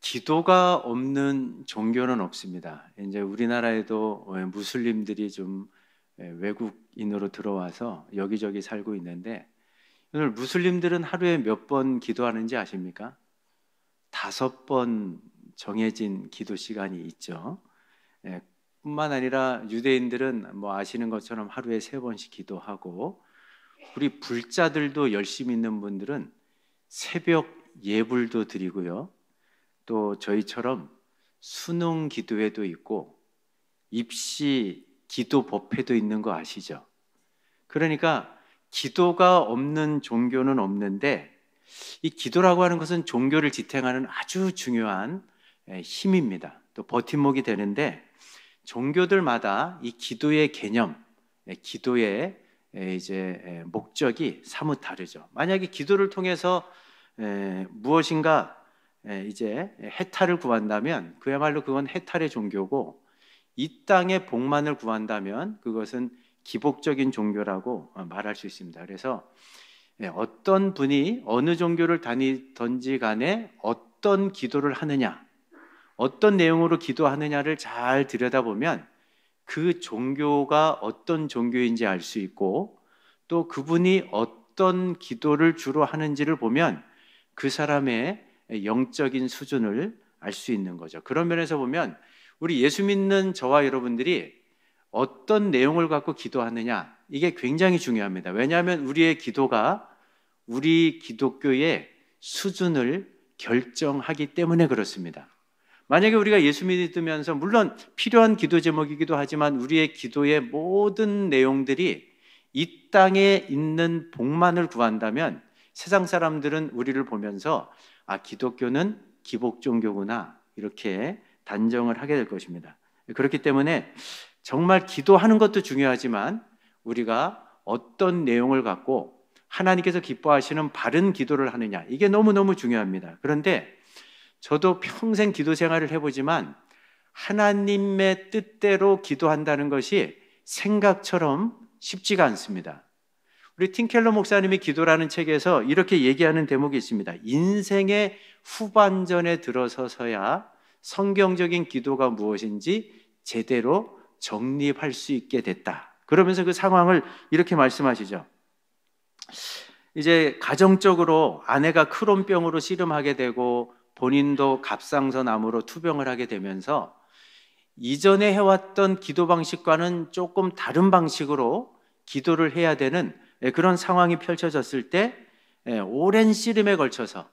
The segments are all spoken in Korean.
기도가 없는 종교는 없습니다. 이제 우리나라에도 무슬림들이 좀 외국인으로 들어와서 여기저기 살고 있는데, 오늘 무슬림들은 하루에 몇 번 기도하는지 아십니까? 5번 정해진 기도 시간이 있죠. 뿐만 아니라 유대인들은 뭐 아시는 것처럼 하루에 3번씩 기도하고, 우리 불자들도 열심히 있는 분들은 새벽 예불도 드리고요. 또 저희처럼 수능 기도회도 있고 입시 기도 법회도 있는 거 아시죠? 그러니까 기도가 없는 종교는 없는데, 이 기도라고 하는 것은 종교를 지탱하는 아주 중요한 힘입니다. 또 버팀목이 되는데, 종교들마다 이 기도의 개념, 기도의 이제 목적이 사뭇 다르죠. 만약에 기도를 통해서 무엇인가 이제 해탈을 구한다면 그야말로 그건 해탈의 종교고, 이 땅의 복만을 구한다면 그것은 기복적인 종교라고 말할 수 있습니다. 그래서 어떤 분이 어느 종교를 다니든지 간에 어떤 기도를 하느냐, 어떤 내용으로 기도하느냐를 잘 들여다보면 그 종교가 어떤 종교인지 알 수 있고, 또 그분이 어떤 기도를 주로 하는지를 보면 그 사람의 영적인 수준을 알 수 있는 거죠. 그런 면에서 보면 우리 예수 믿는 저와 여러분들이 어떤 내용을 갖고 기도하느냐, 이게 굉장히 중요합니다. 왜냐하면 우리의 기도가 우리 기독교의 수준을 결정하기 때문에 그렇습니다. 만약에 우리가 예수 믿으면서, 물론 필요한 기도 제목이기도 하지만 우리의 기도의 모든 내용들이 이 땅에 있는 복만을 구한다면 세상 사람들은 우리를 보면서 기독교는 기복 종교구나, 이렇게 단정을 하게 될 것입니다. 그렇기 때문에 정말 기도하는 것도 중요하지만 우리가 어떤 내용을 갖고 하나님께서 기뻐하시는 바른 기도를 하느냐, 이게 너무너무 중요합니다. 그런데 저도 평생 기도 생활을 해보지만 하나님의 뜻대로 기도한다는 것이 생각처럼 쉽지가 않습니다. 우리 팀켈러 목사님이 기도라는 책에서 이렇게 얘기하는 대목이 있습니다. 인생의 후반전에 들어서서야 성경적인 기도가 무엇인지 제대로 정립할 수 있게 됐다. 그러면서 그 상황을 이렇게 말씀하시죠. 이제 가정적으로 아내가 크론병으로 씨름하게 되고 본인도 갑상선암으로 투병을 하게 되면서 이전에 해왔던 기도 방식과는 조금 다른 방식으로 기도를 해야 되는 그런 상황이 펼쳐졌을 때 오랜 씨름에 걸쳐서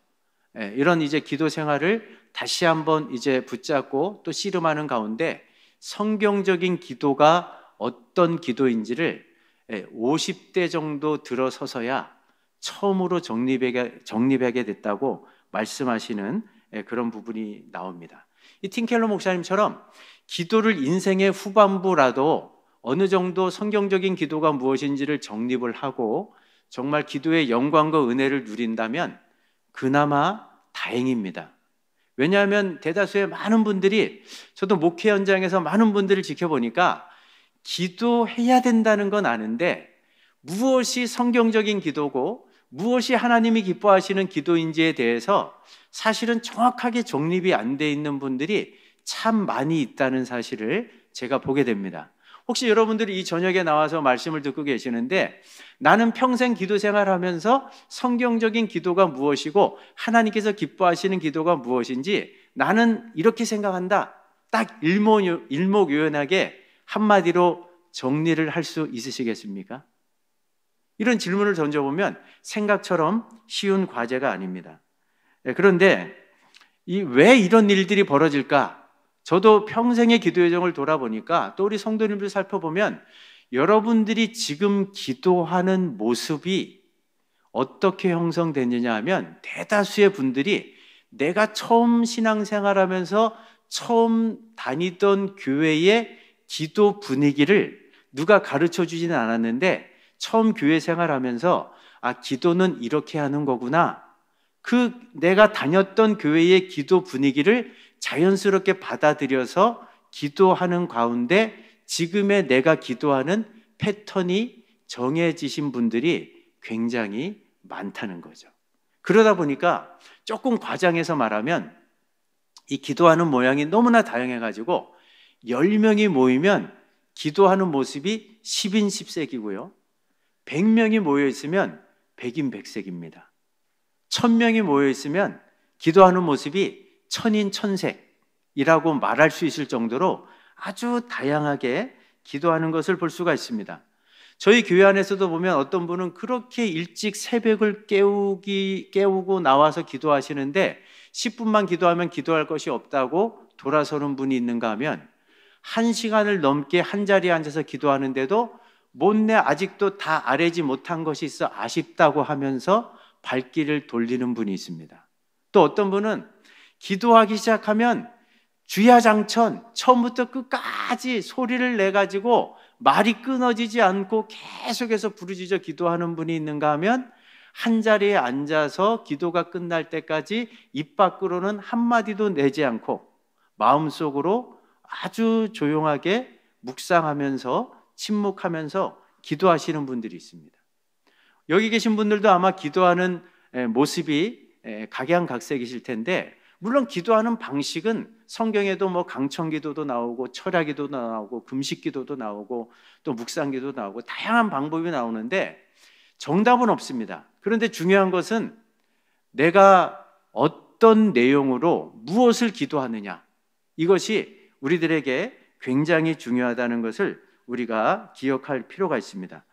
이런 이제 기도 생활을 다시 한번 이제 붙잡고 또 씨름하는 가운데 성경적인 기도가 어떤 기도인지를 50대 정도 들어서서야 처음으로 정립하게 됐다고 말씀하시는 그런 부분이 나옵니다. 이 팀켈러 목사님처럼 기도를 인생의 후반부라도 어느 정도 성경적인 기도가 무엇인지를 정립을 하고 정말 기도의 영광과 은혜를 누린다면 그나마 다행입니다. 왜냐하면 대다수의 많은 분들이, 저도 목회 현장에서 많은 분들을 지켜보니까 기도해야 된다는 건 아는데 무엇이 성경적인 기도고 무엇이 하나님이 기뻐하시는 기도인지에 대해서 사실은 정확하게 정립이 안 돼 있는 분들이 참 많이 있다는 사실을 제가 보게 됩니다. 혹시 여러분들이 이 저녁에 나와서 말씀을 듣고 계시는데, 나는 평생 기도 생활하면서 성경적인 기도가 무엇이고 하나님께서 기뻐하시는 기도가 무엇인지 나는 이렇게 생각한다, 딱 일목요연하게 한마디로 정리를 할 수 있으시겠습니까? 이런 질문을 던져보면 생각처럼 쉬운 과제가 아닙니다. 그런데 왜 이런 일들이 벌어질까? 저도 평생의 기도 여정을 돌아보니까, 또 우리 성도님들 살펴보면 여러분들이 지금 기도하는 모습이 어떻게 형성됐느냐 하면, 대다수의 분들이 내가 처음 신앙생활하면서 처음 다니던 교회의 기도 분위기를 누가 가르쳐 주지는 않았는데 처음 교회 생활하면서 기도는 이렇게 하는 거구나, 내가 다녔던 교회의 기도 분위기를 자연스럽게 받아들여서 기도하는 가운데 지금의 내가 기도하는 패턴이 정해지신 분들이 굉장히 많다는 거죠. 그러다 보니까 조금 과장해서 말하면 이 기도하는 모양이 너무나 다양해가지고 10명이 모이면 기도하는 모습이 10인 10색이고요. 100명이 모여 있으면 100인 100색입니다. 1000명이 모여 있으면 기도하는 모습이 1000인 1000색이라고 말할 수 있을 정도로 아주 다양하게 기도하는 것을 볼 수가 있습니다. 저희 교회 안에서도 보면 어떤 분은 그렇게 일찍 새벽을 깨우고 나와서 기도하시는데 10분만 기도하면 기도할 것이 없다고 돌아서는 분이 있는가 하면 1시간을 넘게 한 자리에 앉아서 기도하는데도 못내 아직도 다 아뢰지 못한 것이 있어 아쉽다고 하면서 발길을 돌리는 분이 있습니다. 또 어떤 분은 기도하기 시작하면 주야장천 처음부터 끝까지 소리를 내가지고 말이 끊어지지 않고 계속해서 부르짖어 기도하는 분이 있는가 하면 한 자리에 앉아서 기도가 끝날 때까지 입 밖으로는 한마디도 내지 않고 마음속으로 아주 조용하게 묵상하면서 침묵하면서 기도하시는 분들이 있습니다. 여기 계신 분들도 아마 기도하는 모습이 각양각색이실 텐데 물론 기도하는 방식은 성경에도 뭐 강청기도도 나오고 철야기도도 나오고 금식기도도 나오고 또 묵상기도 나오고 다양한 방법이 나오는데 정답은 없습니다. 그런데 중요한 것은 내가 어떤 내용으로 무엇을 기도하느냐, 이것이 우리들에게 굉장히 중요하다는 것을 우리가 기억할 필요가 있습니다.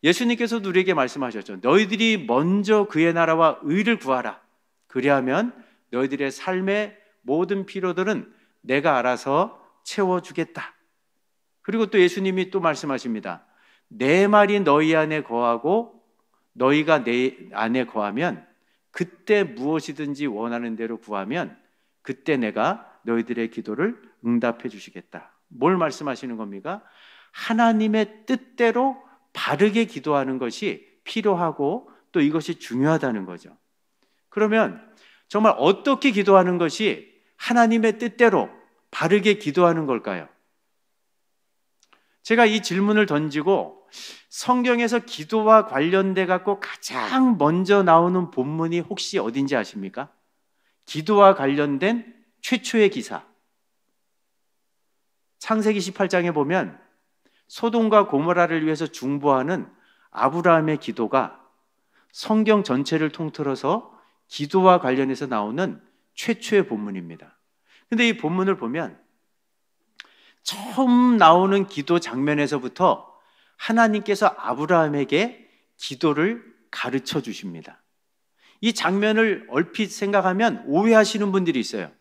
예수님께서도 우리에게 말씀하셨죠. 너희들이 먼저 그의 나라와 의를 구하라. 그리하면 너희들의 삶의 모든 필요들은 내가 알아서 채워주겠다. 그리고 또 예수님이 또 말씀하십니다. 내 말이 너희 안에 거하고 너희가 내 안에 거하면 그때 무엇이든지 원하는 대로 구하면 그때 내가 너희들의 기도를 응답해 주시겠다. 뭘 말씀하시는 겁니까? 하나님의 뜻대로 바르게 기도하는 것이 필요하고 또 이것이 중요하다는 거죠. 그러면 정말 어떻게 기도하는 것이 하나님의 뜻대로 바르게 기도하는 걸까요? 제가 이 질문을 던지고 성경에서 기도와 관련돼 갖고 가장 먼저 나오는 본문이 혹시 어딘지 아십니까? 기도와 관련된 최초의 기사. 창세기 18장에 보면 소돔과 고모라를 위해서 중보하는 아브라함의 기도가 성경 전체를 통틀어서 기도와 관련해서 나오는 최초의 본문입니다. 그런데 이 본문을 보면 처음 나오는 기도 장면에서부터 하나님께서 아브라함에게 기도를 가르쳐 주십니다. 이 장면을 얼핏 생각하면 오해하시는 분들이 있어요.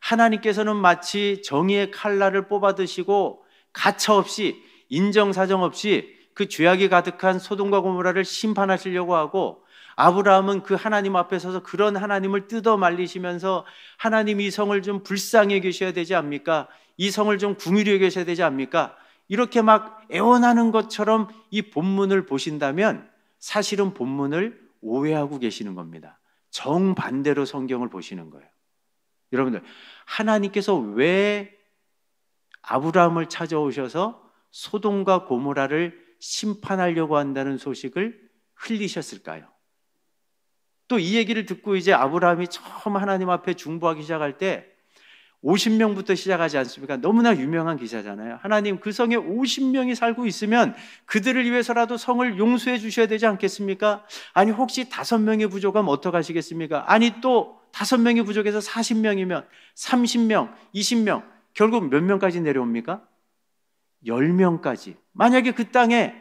하나님께서는 마치 정의의 칼날을 뽑아드시고 가차없이 인정사정 없이 그 죄악이 가득한 소돔과 고모라를 심판하시려고 하고 아브라함은 그 하나님 앞에 서서 그런 하나님을 뜯어 말리시면서 하나님 이 성을 좀 불쌍히 여기셔야 되지 않습니까? 이 성을 좀 긍휼히 여기셔야 되지 않습니까? 이렇게 막 애원하는 것처럼 이 본문을 보신다면 사실은 본문을 오해하고 계시는 겁니다. 정반대로 성경을 보시는 거예요. 여러분들, 하나님께서 왜 아브라함을 찾아오셔서 소돔과 고모라를 심판하려고 한다는 소식을 흘리셨을까요? 또 이 얘기를 듣고 이제 아브라함이 처음 하나님 앞에 중보하기 시작할 때 50명부터 시작하지 않습니까? 너무나 유명한 기사잖아요. 하나님, 그 성에 50명이 살고 있으면 그들을 위해서라도 성을 용서해 주셔야 되지 않겠습니까? 아니 혹시 5명이 부족하면 어떡하시겠습니까? 아니 또 5명이 부족해서 40명이면 30명, 20명, 결국 몇 명까지 내려옵니까? 10명까지. 만약에 그 땅에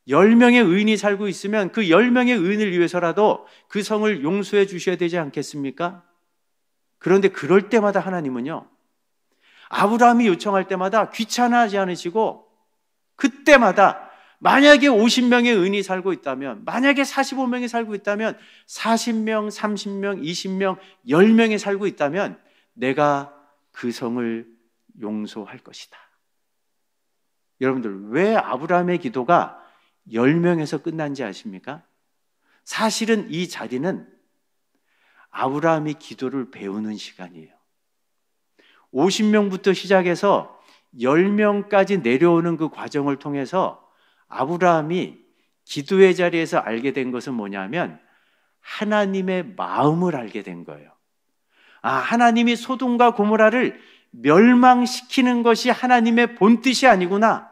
10명의 의인이 살고 있으면 그 10명의 의인을 위해서라도 그 성을 용서해 주셔야 되지 않겠습니까? 그런데 그럴 때마다 하나님은요, 아브라함이 요청할 때마다 귀찮아하지 않으시고 그때마다 만약에 50명의 의인이 살고 있다면, 만약에 45명이 살고 있다면, 40명, 30명, 20명, 10명이 살고 있다면 내가 그 성을 용서할 것이다. 여러분들, 왜 아브라함의 기도가 10명에서 끝난지 아십니까? 사실은 이 자리는 아브라함이 기도를 배우는 시간이에요. 50명부터 시작해서 10명까지 내려오는 그 과정을 통해서 아브라함이 기도의 자리에서 알게 된 것은 뭐냐면 하나님의 마음을 알게 된 거예요. 하나님이 소돔과 고모라를 멸망시키는 것이 하나님의 본뜻이 아니구나.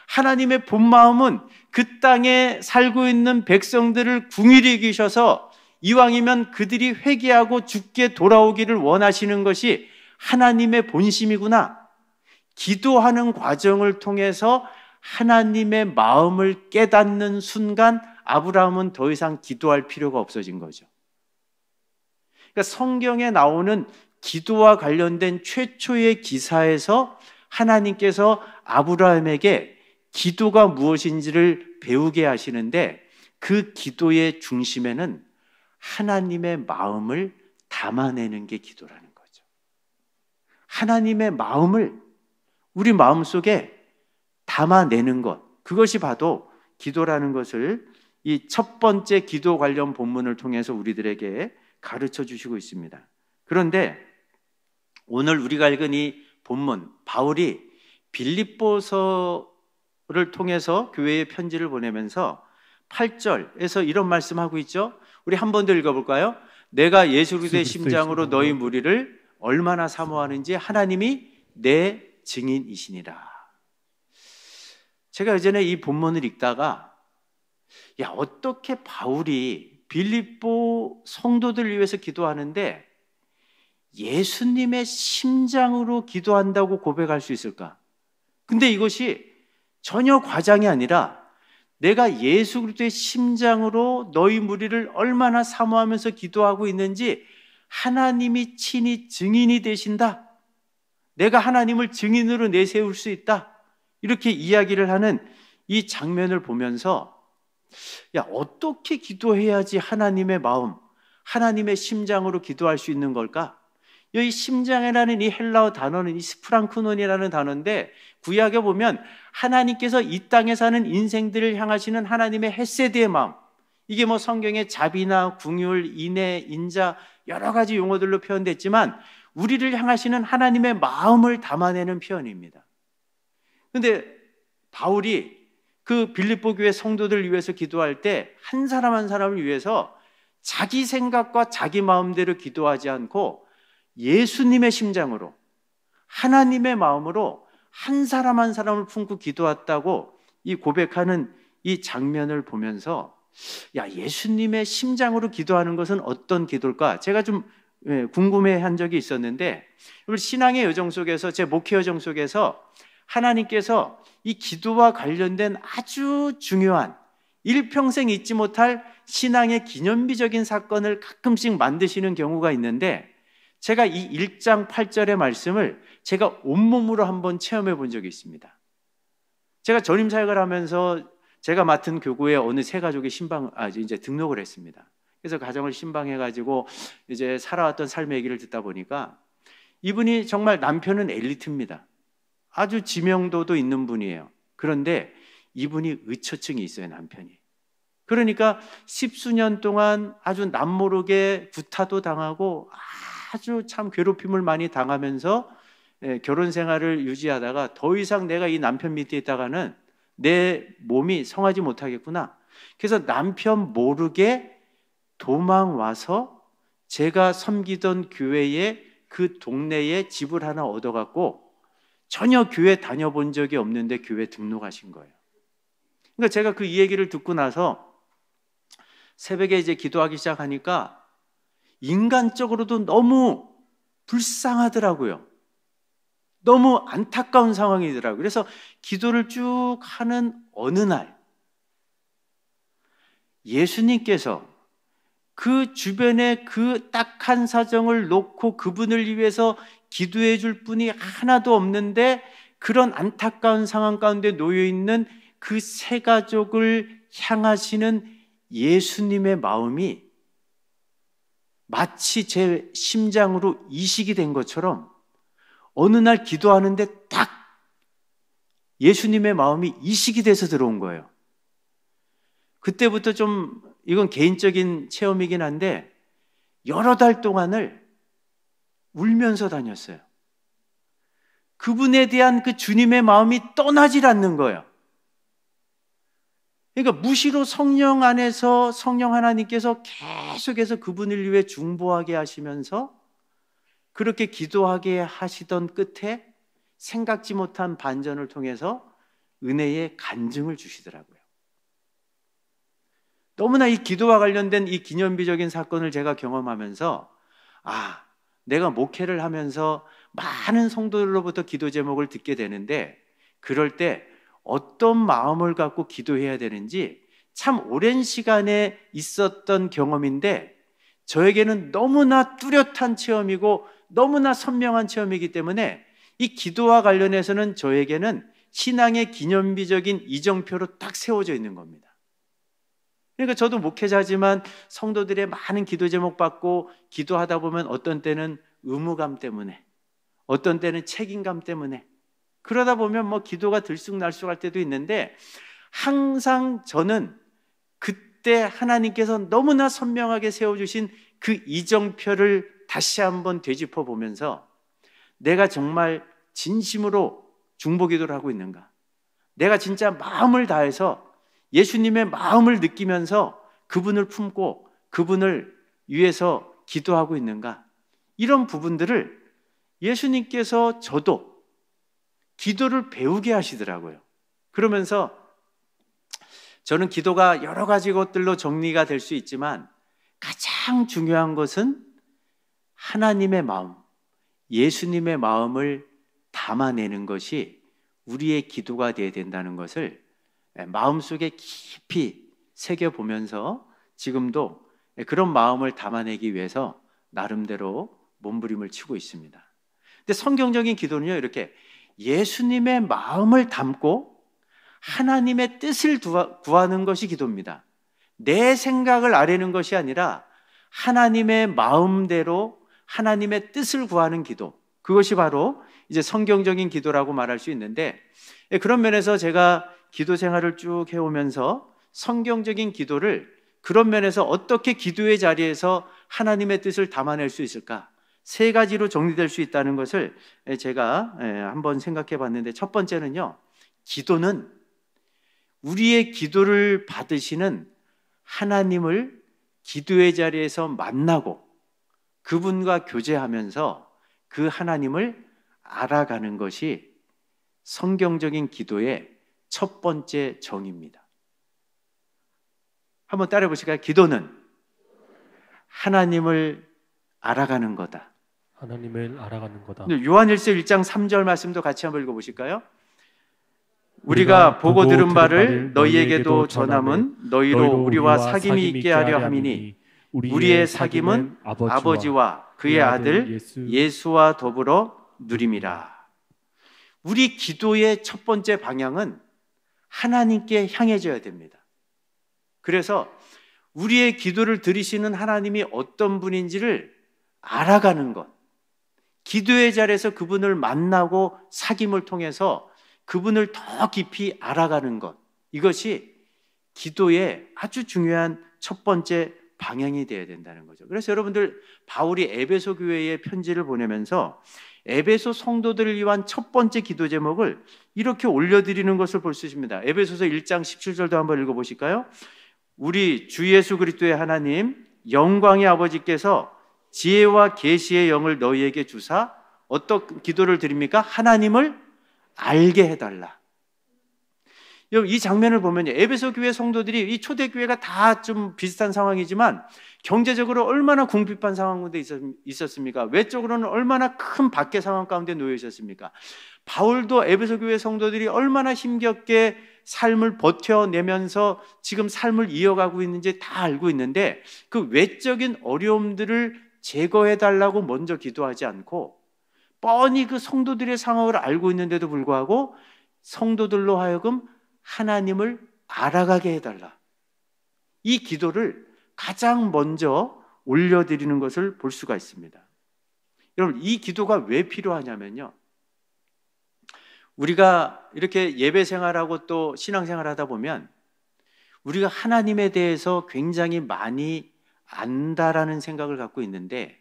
하나님의 본 마음은 그 땅에 살고 있는 백성들을 궁일히 여기셔서 이왕이면 그들이 회개하고 주께 돌아오기를 원하시는 것이 하나님의 본심이구나. 기도하는 과정을 통해서 하나님의 마음을 깨닫는 순간 아브라함은 더 이상 기도할 필요가 없어진 거죠. 그러니까 성경에 나오는 기도와 관련된 최초의 기사에서 하나님께서 아브라함에게 기도가 무엇인지를 배우게 하시는데, 그 기도의 중심에는 하나님의 마음을 담아내는 게 기도라는 거죠. 하나님의 마음을 우리 마음속에 담아내는 것, 그것이 바로 기도라는 것을 이 첫 번째 기도 관련 본문을 통해서 우리들에게 가르쳐 주시고 있습니다. 그런데 오늘 우리가 읽은 이 본문, 바울이 빌립보서를 통해서 교회에 편지를 보내면서 8절에서 이런 말씀하고 있죠. 우리 한 번 더 읽어볼까요? 내가 예수 그리스도의 심장으로 너희 무리를 얼마나 사모하는지 하나님이 내 증인이시니라. 제가 예전에 이 본문을 읽다가 어떻게 바울이 빌립보 성도들을 위해서 기도하는데 예수님의 심장으로 기도한다고 고백할 수 있을까? 근데 이것이 전혀 과장이 아니라 내가 예수 그리스도의 심장으로 너희 무리를 얼마나 사모하면서 기도하고 있는지 하나님이 친히 증인이 되신다. 내가 하나님을 증인으로 내세울 수 있다. 이렇게 이야기를 하는 이 장면을 보면서 어떻게 기도해야지 하나님의 마음, 하나님의 심장으로 기도할 수 있는 걸까? 이 심장이라는 이 헬라어 단어는 이 스프랑크논이라는 단어인데, 구약에 보면 하나님께서 이 땅에 사는 인생들을 향하시는 하나님의 헤세드의 마음, 이게 뭐 성경에 자비나 궁율, 인애, 인자 여러 가지 용어들로 표현됐지만 우리를 향하시는 하나님의 마음을 담아내는 표현입니다. 그런데 바울이 그 빌립보 교회 성도들을 위해서 기도할 때 한 사람 한 사람을 위해서 자기 생각과 자기 마음대로 기도하지 않고 예수님의 심장으로, 하나님의 마음으로 한 사람 한 사람을 품고 기도했다고 이 고백하는 이 장면을 보면서 예수님의 심장으로 기도하는 것은 어떤 기도일까? 제가 좀 궁금해한 적이 있었는데, 우리 신앙의 여정 속에서, 제 목회 여정 속에서 하나님께서 이 기도와 관련된 아주 중요한 일평생 잊지 못할 신앙의 기념비적인 사건을 가끔씩 만드시는 경우가 있는데, 제가 이 1장 8절의 말씀을 제가 온몸으로 한번 체험해 본 적이 있습니다. 제가 전임 사역을 하면서 제가 맡은 교구에 어느 세 가족이 이제 등록을 했습니다. 그래서 가정을 신방해가지고 이제 살아왔던 삶의 얘기를 듣다 보니까 이분이 정말 남편은 엘리트입니다. 아주 지명도도 있는 분이에요. 그런데 이분이 의처증이 있어요, 남편이. 그러니까 10수년 동안 아주 남모르게 구타도 당하고 아주 참 괴롭힘을 많이 당하면서 결혼 생활을 유지하다가 더 이상 내가 이 남편 밑에 있다가는 내 몸이 성하지 못하겠구나. 그래서 남편 모르게 도망와서 제가 섬기던 교회에, 그 동네에 집을 하나 얻어갖고 전혀 교회 다녀본 적이 없는데 교회 등록하신 거예요. 그러니까 제가 그 이 얘기를 듣고 나서 새벽에 이제 기도하기 시작하니까 인간적으로도 너무 불쌍하더라고요. 너무 안타까운 상황이더라고요. 그래서 기도를 쭉 하는 어느 날 예수님께서 그 주변에 그 딱한 사정을 놓고 그분을 위해서 기도해 줄 분이 하나도 없는데, 그런 안타까운 상황 가운데 놓여 있는 그 세 가족을 향하시는 예수님의 마음이 마치 제 심장으로 이식이 된 것처럼 어느 날 기도하는데 딱 예수님의 마음이 이식이 돼서 들어온 거예요. 그때부터 좀, 이건 개인적인 체험이긴 한데, 여러 달 동안을 울면서 다녔어요. 그분에 대한 그 주님의 마음이 떠나질 않는 거예요. 그러니까 무시로 성령 안에서 성령 하나님께서 계속해서 그분을 위해 중보하게 하시면서 그렇게 기도하게 하시던 끝에 생각지 못한 반전을 통해서 은혜의 간증을 주시더라고요. 너무나 이 기도와 관련된 이 기념비적인 사건을 제가 경험하면서 내가 목회를 하면서 많은 성도들로부터 기도 제목을 듣게 되는데 그럴 때 어떤 마음을 갖고 기도해야 되는지 참 오랜 시간에 있었던 경험인데 저에게는 너무나 뚜렷한 체험이고 너무나 선명한 체험이기 때문에 이 기도와 관련해서는 저에게는 신앙의 기념비적인 이정표로 딱 세워져 있는 겁니다. 그러니까 저도 목회자지만 성도들의 많은 기도 제목 받고 기도하다 보면 어떤 때는 의무감 때문에, 어떤 때는 책임감 때문에, 그러다 보면 뭐 기도가 들쑥날쑥할 때도 있는데 항상 저는 그때 하나님께서 너무나 선명하게 세워주신 그 이정표를 다시 한번 되짚어 보면서 내가 정말 진심으로 중보기도를 하고 있는가? 내가 진짜 마음을 다해서 예수님의 마음을 느끼면서 그분을 품고 그분을 위해서 기도하고 있는가? 이런 부분들을 예수님께서 저도 기도를 배우게 하시더라고요. 그러면서 저는 기도가 여러 가지 것들로 정리가 될 수 있지만 가장 중요한 것은 하나님의 마음, 예수님의 마음을 담아내는 것이 우리의 기도가 되어야 된다는 것을 마음속에 깊이 새겨보면서 지금도 그런 마음을 담아내기 위해서 나름대로 몸부림을 치고 있습니다. 근데 성경적인 기도는요, 이렇게 예수님의 마음을 담고 하나님의 뜻을 구하는 것이 기도입니다. 내 생각을 아뢰는 것이 아니라 하나님의 마음대로 하나님의 뜻을 구하는 기도, 그것이 바로 이제 성경적인 기도라고 말할 수 있는데, 그런 면에서 제가 기도 생활을 쭉 해오면서 성경적인 기도를 그런 면에서 어떻게 기도의 자리에서 하나님의 뜻을 담아낼 수 있을까? 세 가지로 정리될 수 있다는 것을 제가 한번 생각해 봤는데, 첫 번째는요, 기도는 우리의 기도를 받으시는 하나님을 기도의 자리에서 만나고 그분과 교제하면서 그 하나님을 알아가는 것이 성경적인 기도의 첫 번째 정의입니다. 한번 따라해 보실까요? 기도는 하나님을 알아가는 거다. 하나님을 알아가는 거다. 요한일서 1장 3절 말씀도 같이 한번 읽어보실까요? 우리가 보고 들은 바를 너희에게도 전함은 너희로 우리와 사귐이 있게 하려 함이니 우리의 사귐은 아버지와 그의 아들 예수와 더불어 누림이라. 우리 기도의 첫 번째 방향은 하나님께 향해져야 됩니다. 그래서 우리의 기도를 들으시는 하나님이 어떤 분인지를 알아가는 것, 기도의 자리에서 그분을 만나고 사귐을 통해서 그분을 더 깊이 알아가는 것, 이것이 기도의 아주 중요한 첫 번째 방향이 되어야 된다는 거죠. 그래서 여러분들, 바울이 에베소 교회에 편지를 보내면서 에베소 성도들을 위한 첫 번째 기도 제목을 이렇게 올려드리는 것을 볼 수 있습니다. 에베소서 1장 17절도 한번 읽어보실까요? 우리 주 예수 그리스도의 하나님 영광의 아버지께서 지혜와 계시의 영을 너희에게 주사 어떤 기도를 드립니까? 하나님을 알게 해달라. 여러분, 이 장면을 보면요, 에베소 교회 성도들이, 이 초대교회가 다 좀 비슷한 상황이지만 경제적으로 얼마나 궁핍한 상황 가운데 있었습니까? 외적으로는 얼마나 큰 박해 상황 가운데 놓여 있었습니까? 바울도 에베소 교회 성도들이 얼마나 힘겹게 삶을 버텨내면서 지금 삶을 이어가고 있는지 다 알고 있는데 그 외적인 어려움들을 제거해달라고 먼저 기도하지 않고 뻔히 그 성도들의 상황을 알고 있는데도 불구하고 성도들로 하여금 하나님을 알아가게 해달라, 이 기도를 가장 먼저 올려드리는 것을 볼 수가 있습니다. 여러분, 이 기도가 왜 필요하냐면요, 우리가 이렇게 예배 생활하고 또 신앙 생활하다 보면 우리가 하나님에 대해서 굉장히 많이 안다라는 생각을 갖고 있는데,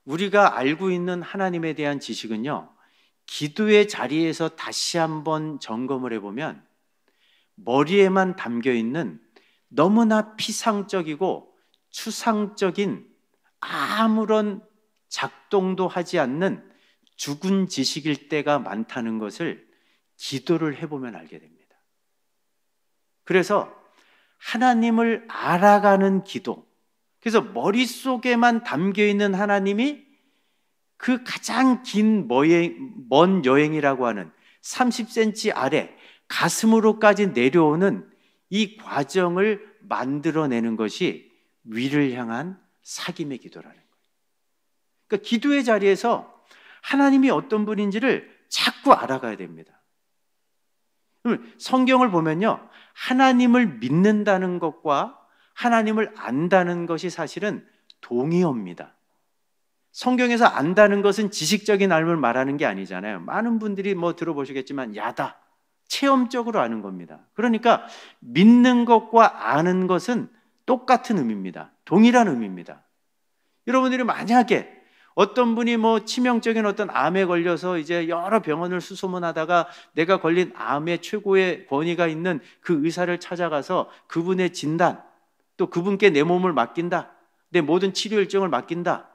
우리가 알고 있는 하나님에 대한 지식은요, 기도의 자리에서 다시 한번 점검을 해보면 머리에만 담겨있는 너무나 피상적이고 추상적인 아무런 작동도 하지 않는 죽은 지식일 때가 많다는 것을 기도를 해보면 알게 됩니다. 그래서 하나님을 알아가는 기도, 그래서 머릿속에만 담겨있는 하나님이 그 가장 긴 먼 여행이라고 하는 30cm 아래 가슴으로까지 내려오는 이 과정을 만들어내는 것이 위를 향한 사귐의 기도라는 거예요. 그러니까 기도의 자리에서 하나님이 어떤 분인지를 자꾸 알아가야 됩니다. 성경을 보면요, 하나님을 믿는다는 것과 하나님을 안다는 것이 사실은 동의어입니다. 성경에서 안다는 것은 지식적인 알을 말하는 게 아니잖아요. 많은 분들이 들어보시겠지만 야다, 체험적으로 아는 겁니다. 그러니까 믿는 것과 아는 것은 똑같은 의미입니다. 동일한 의미입니다. 여러분들이 만약에 어떤 분이 치명적인 어떤 암에 걸려서 이제 여러 병원을 수소문하다가 내가 걸린 암의 최고의 권위가 있는 그 의사를 찾아가서 그분의 진단, 또 그분께 내 몸을 맡긴다, 내 모든 치료 일정을 맡긴다,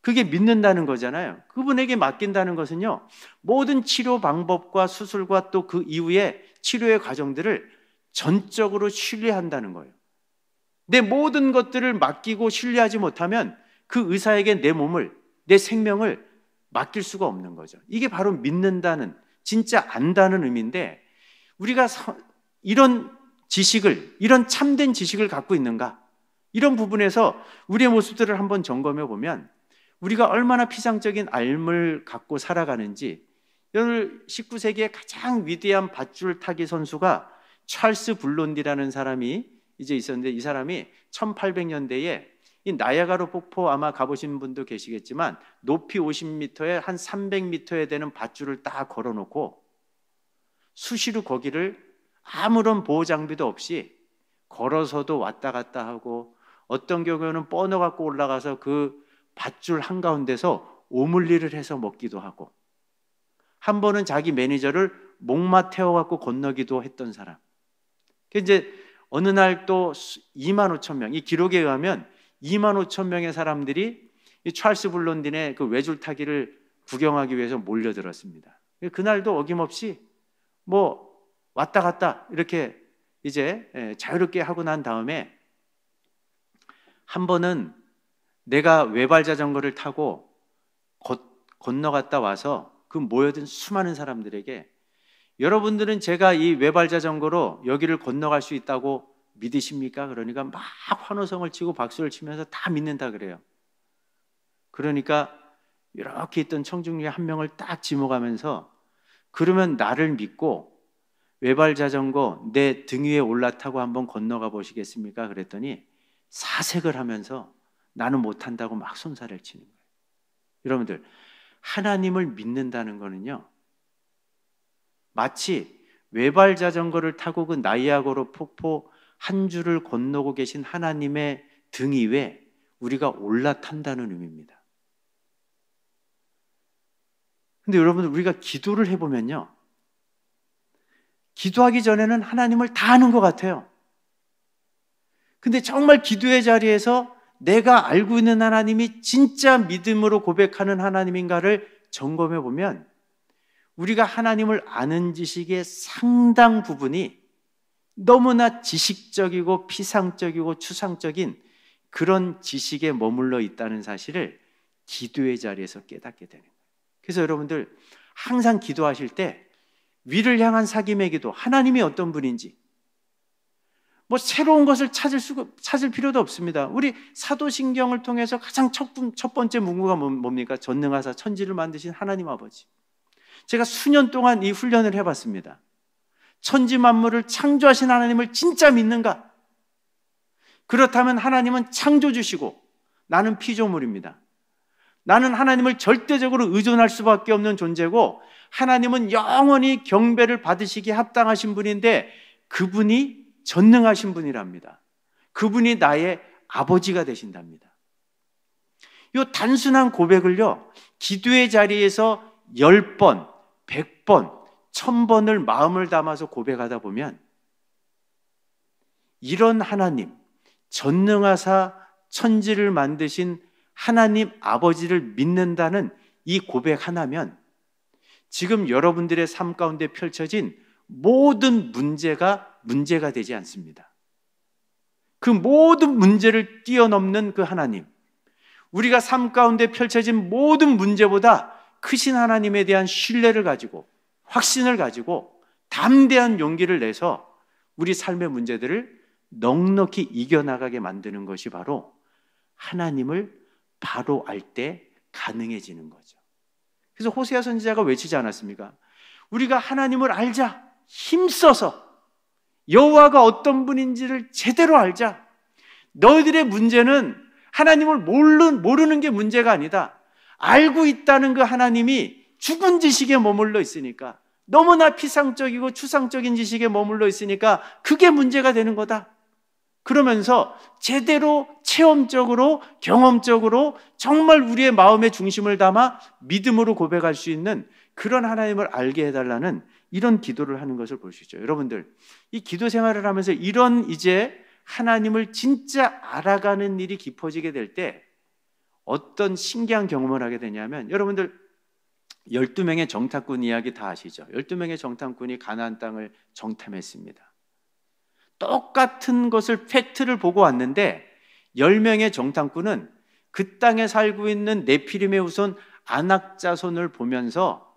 그게 믿는다는 거잖아요. 그분에게 맡긴다는 것은요, 모든 치료 방법과 수술과 또 그 이후에 치료의 과정들을 전적으로 신뢰한다는 거예요. 내 모든 것들을 맡기고 신뢰하지 못하면 그 의사에게 내 몸을, 내 생명을 맡길 수가 없는 거죠. 이게 바로 믿는다는, 진짜 안다는 의미인데, 우리가 이런 지식을, 이런 참된 지식을 갖고 있는가? 이런 부분에서 우리의 모습들을 한번 점검해 보면 우리가 얼마나 피상적인 알을 갖고 살아가는지, 오늘 19세기의 가장 위대한 밧줄 타기 선수가 찰스 블론디라는 사람이 이제 있었는데, 이 사람이 1800년대에 이 나야가라 폭포 아마 가보신 분도 계시겠지만 높이 50m에 한 300m에 되는 밧줄을 딱 걸어놓고 수시로 거기를 아무런 보호 장비도 없이 걸어서도 왔다 갔다 하고, 어떤 경우에는 뻗어 갖고 올라가서 그 밧줄 한가운데서 오물리를 해서 먹기도 하고, 한 번은 자기 매니저를 목마 태워 갖고 건너기도 했던 사람. 이제 어느 날 또 2만 5천 명, 이 기록에 의하면 2만 5천 명의 사람들이 이 찰스 블론딘의 그 외줄 타기를 구경하기 위해서 몰려들었습니다. 그날도 어김없이 왔다 갔다 이렇게 이제 자유롭게 하고 난 다음에, 한 번은 내가 외발 자전거를 타고 건너갔다 와서 그 모여든 수많은 사람들에게, 여러분들은 제가 이 외발 자전거로 여기를 건너갈 수 있다고 믿으십니까? 그러니까 막 환호성을 치고 박수를 치면서 다 믿는다 그래요. 그러니까 이렇게 있던 청중 중에 한 명을 딱 지목하면서, 그러면 나를 믿고 외발 자전거 내 등 위에 올라타고 한번 건너가 보시겠습니까? 그랬더니 사색을 하면서 나는 못한다고 막 손살을 치는 거예요. 여러분들, 하나님을 믿는다는 거는요, 마치 외발 자전거를 타고 그 나이아가라 폭포 한 줄을 건너고 계신 하나님의 등 위에 우리가 올라탄다는 의미입니다. 근데 여러분, 우리가 기도를 해보면요, 기도하기 전에는 하나님을 다 아는 것 같아요. 근데 정말 기도의 자리에서 내가 알고 있는 하나님이 진짜 믿음으로 고백하는 하나님인가를 점검해 보면, 우리가 하나님을 아는 지식의 상당 부분이 너무나 지식적이고 피상적이고 추상적인 그런 지식에 머물러 있다는 사실을 기도의 자리에서 깨닫게 되는 거예요. 그래서 여러분들, 항상 기도하실 때 위를 향한 사귐의 기도, 하나님이 어떤 분인지 새로운 것을 찾을 필요도 없습니다. 우리 사도신경을 통해서 가장 첫 번째 문구가 뭡니까? 전능하사 천지를 만드신 하나님 아버지. 제가 수년 동안 이 훈련을 해봤습니다. 천지 만물을 창조하신 하나님을 진짜 믿는가? 그렇다면 하나님은 창조주시고 나는 피조물입니다. 나는 하나님을 절대적으로 의존할 수밖에 없는 존재고, 하나님은 영원히 경배를 받으시기에 합당하신 분인데 그분이 전능하신 분이랍니다. 그분이 나의 아버지가 되신답니다. 이 단순한 고백을요, 기도의 자리에서 10번, 100번, 1000번을 마음을 담아서 고백하다 보면 이런 하나님, 전능하사 천지를 만드신 하나님 아버지를 믿는다는 이 고백 하나면 지금 여러분들의 삶 가운데 펼쳐진 모든 문제가 되지 않습니다. 그 모든 문제를 뛰어넘는 그 하나님, 우리가 삶 가운데 펼쳐진 모든 문제보다 크신 하나님에 대한 신뢰를 가지고 확신을 가지고 담대한 용기를 내서 우리 삶의 문제들을 넉넉히 이겨나가게 만드는 것이 바로 하나님을 바로 알 때 가능해지는 거죠. 그래서 호세아 선지자가 외치지 않았습니까? 우리가 하나님을 알자, 힘써서 여호와가 어떤 분인지를 제대로 알자. 너희들의 문제는 하나님을 모르는 게 문제가 아니다. 알고 있다는 그 하나님이 죽은 지식에 머물러 있으니까, 너무나 피상적이고 추상적인 지식에 머물러 있으니까 그게 문제가 되는 거다. 그러면서 제대로 체험적으로 경험적으로 정말 우리의 마음의 중심을 담아 믿음으로 고백할 수 있는 그런 하나님을 알게 해달라는 이런 기도를 하는 것을 볼 수 있죠. 여러분들, 이 기도 생활을 하면서 이런 이제 하나님을 진짜 알아가는 일이 깊어지게 될 때 어떤 신기한 경험을 하게 되냐면, 여러분들 12명의 정탐꾼 이야기 다 아시죠? 12명의 정탐꾼이 가나안 땅을 정탐했습니다. 똑같은 것을 팩트를 보고 왔는데 10명의 정탐꾼은 그 땅에 살고 있는 네피림의 후손 아낙 자손을 보면서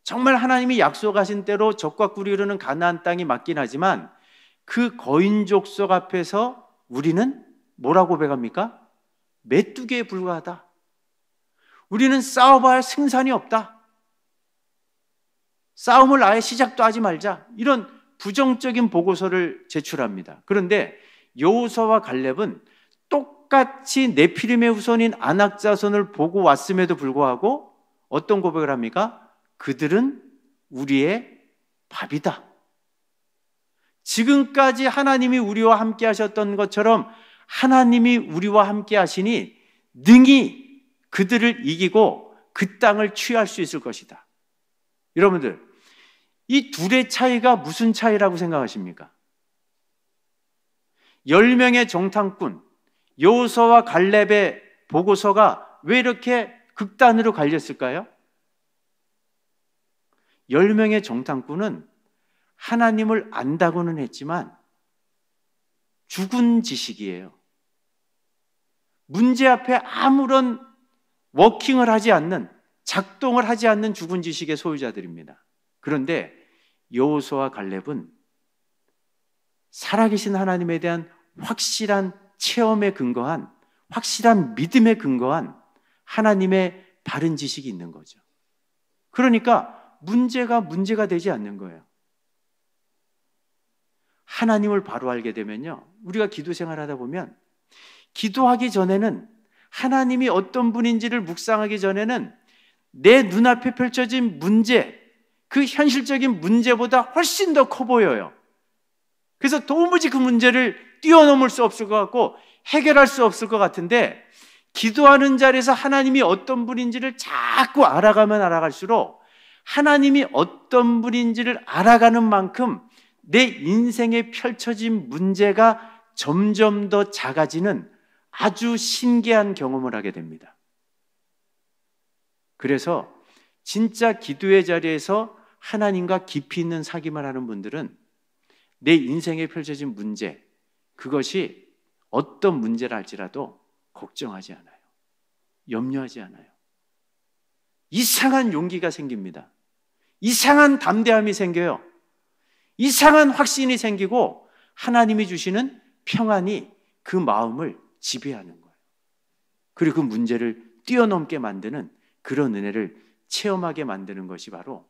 정말 하나님이 약속하신 대로 적과 꿀이 흐르는 가나안 땅이 맞긴 하지만 그 거인 족속 앞에서 우리는 뭐라고 고백합니까? 메뚜기에 불과하다. 우리는 싸워봐야 승산이 없다. 싸움을 아예 시작도 하지 말자. 이런 부정적인 보고서를 제출합니다. 그런데 여호수아와 갈렙은 똑같이 네피림의 후손인 아낙 자손을 보고 왔음에도 불구하고 어떤 고백을 합니까? 그들은 우리의 밥이다. 지금까지 하나님이 우리와 함께 하셨던 것처럼 하나님이 우리와 함께 하시니 능히 그들을 이기고 그 땅을 취할 수 있을 것이다. 여러분들, 이 둘의 차이가 무슨 차이라고 생각하십니까? 10명의 정탐꾼 여호수아와 갈렙의 보고서가 왜 이렇게 극단으로 갈렸을까요? 10명의 정탐꾼은 하나님을 안다고는 했지만 죽은 지식이에요. 문제 앞에 아무런 워킹을 하지 않는, 작동을 하지 않는 죽은 지식의 소유자들입니다. 그런데 여호수아와 갈렙은 살아계신 하나님에 대한 확실한 체험에 근거한, 확실한 믿음에 근거한 하나님의 바른 지식이 있는 거죠. 그러니까 문제가 되지 않는 거예요. 하나님을 바로 알게 되면요, 우리가 기도 생활하다 보면 기도하기 전에는, 하나님이 어떤 분인지를 묵상하기 전에는 내 눈앞에 펼쳐진 문제, 그 현실적인 문제보다 훨씬 더 커 보여요. 그래서 도무지 그 문제를 뛰어넘을 수 없을 것 같고 해결할 수 없을 것 같은데, 기도하는 자리에서 하나님이 어떤 분인지를 자꾸 알아가면 알아갈수록 하나님이 어떤 분인지를 알아가는 만큼 내 인생에 펼쳐진 문제가 점점 더 작아지는 아주 신기한 경험을 하게 됩니다. 그래서 진짜 기도의 자리에서 하나님과 깊이 있는 사귐을 하는 분들은 내 인생에 펼쳐진 문제, 그것이 어떤 문제라 할지라도 걱정하지 않아요. 염려하지 않아요. 이상한 용기가 생깁니다. 이상한 담대함이 생겨요. 이상한 확신이 생기고 하나님이 주시는 평안이 그 마음을 지배하는 거예요. 그리고 그 문제를 뛰어넘게 만드는 그런 은혜를 체험하게 만드는 것이 바로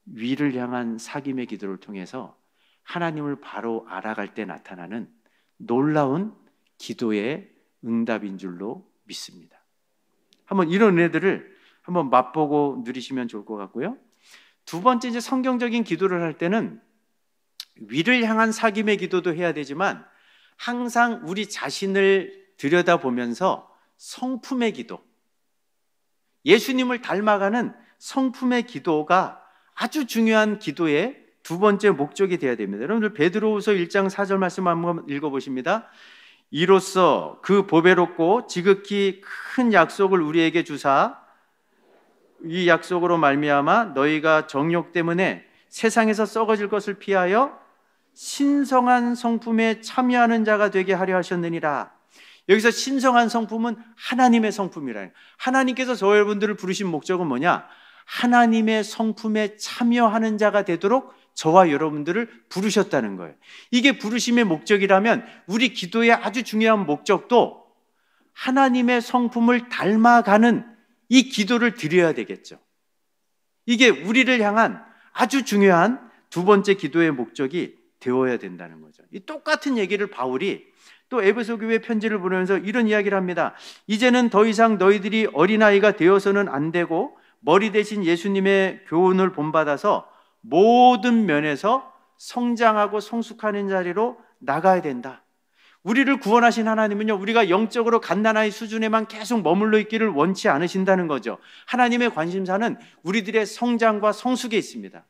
위를 향한 사귐의 기도를 통해서 하나님을 바로 알아갈 때 나타나는 놀라운 기도의 응답인 줄로 믿습니다. 한번 이런 은혜들을 한번 맛보고 누리시면 좋을 것 같고요. 두 번째, 이제 성경적인 기도를 할 때는 위를 향한 사귐의 기도도 해야 되지만 항상 우리 자신을 들여다보면서 성품의 기도, 예수님을 닮아가는 성품의 기도가 아주 중요한 기도의 두 번째 목적이 되어야 됩니다. 여러분들 베드로후서 1장 4절 말씀 한번 읽어보십니다. 이로써 그 보배롭고 지극히 큰 약속을 우리에게 주사 이 약속으로 말미암아 너희가 정욕 때문에 세상에서 썩어질 것을 피하여 신성한 성품에 참여하는 자가 되게 하려 하셨느니라. 여기서 신성한 성품은 하나님의 성품이라. 하나님께서 저 여러분들을 부르신 목적은 뭐냐? 하나님의 성품에 참여하는 자가 되도록 저와 여러분들을 부르셨다는 거예요. 이게 부르심의 목적이라면 우리 기도의 아주 중요한 목적도 하나님의 성품을 닮아가는 이 기도를 드려야 되겠죠. 이게 우리를 향한 아주 중요한 두 번째 기도의 목적이 되어야 된다는 거죠. 이 똑같은 얘기를 바울이 또 에베소 교회 편지를 보내면서 이런 이야기를 합니다. 이제는 더 이상 너희들이 어린아이가 되어서는 안 되고 머리 대신 예수님의 교훈을 본받아서 모든 면에서 성장하고 성숙하는 자리로 나가야 된다. 우리를 구원하신 하나님은요, 우리가 영적으로 갓난아이 수준에만 계속 머물러 있기를 원치 않으신다는 거죠. 하나님의 관심사는 우리들의 성장과 성숙에 있습니다.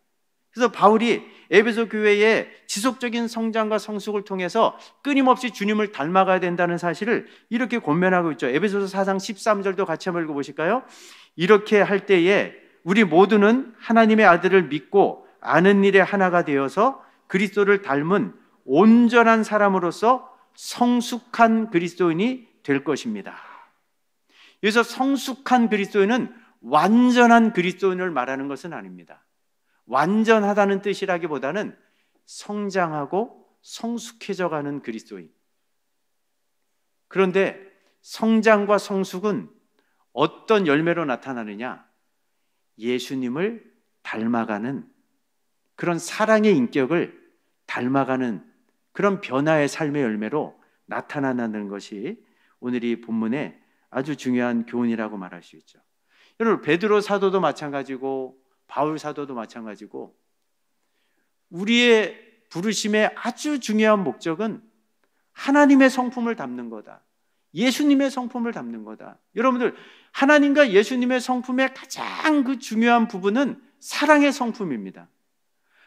그래서 바울이 에베소 교회의 지속적인 성장과 성숙을 통해서 끊임없이 주님을 닮아가야 된다는 사실을 이렇게 권면하고 있죠. 에베소서 4장 13절도 같이 한번 읽어보실까요? 이렇게 할 때에 우리 모두는 하나님의 아들을 믿고 아는 일에 하나가 되어서 그리스도를 닮은 온전한 사람으로서 성숙한 그리스도인이 될 것입니다. 여기서 성숙한 그리스도인은 완전한 그리스도인을 말하는 것은 아닙니다. 완전하다는 뜻이라기보다는 성장하고 성숙해져가는 그리스도인. 그런데 성장과 성숙은 어떤 열매로 나타나느냐? 예수님을 닮아가는 그런 사랑의 인격을 닮아가는 그런 변화의 삶의 열매로 나타나는 것이 오늘 이 본문의 아주 중요한 교훈이라고 말할 수 있죠. 여러분, 베드로 사도도 마찬가지고 바울 사도도 마찬가지고 우리의 부르심의 아주 중요한 목적은 하나님의 성품을 담는 거다. 예수님의 성품을 담는 거다. 여러분들, 하나님과 예수님의 성품의 가장 그 중요한 부분은 사랑의 성품입니다.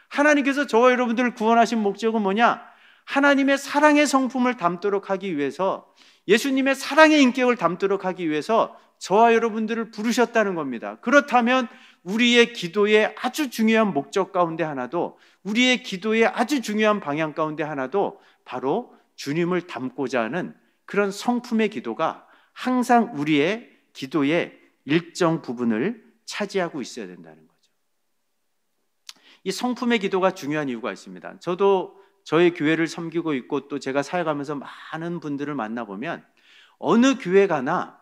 하나님께서 저와 여러분들을 구원하신 목적은 뭐냐? 하나님의 사랑의 성품을 담도록 하기 위해서, 예수님의 사랑의 인격을 담도록 하기 위해서 저와 여러분들을 부르셨다는 겁니다. 그렇다면 우리의 기도의 아주 중요한 목적 가운데 하나도, 우리의 기도의 아주 중요한 방향 가운데 하나도 바로 주님을 닮고자 하는 그런 성품의 기도가 항상 우리의 기도의 일정 부분을 차지하고 있어야 된다는 거죠. 이 성품의 기도가 중요한 이유가 있습니다. 저도 저희 교회를 섬기고 있고 또 제가 사역하면서 많은 분들을 만나보면 어느 교회 가나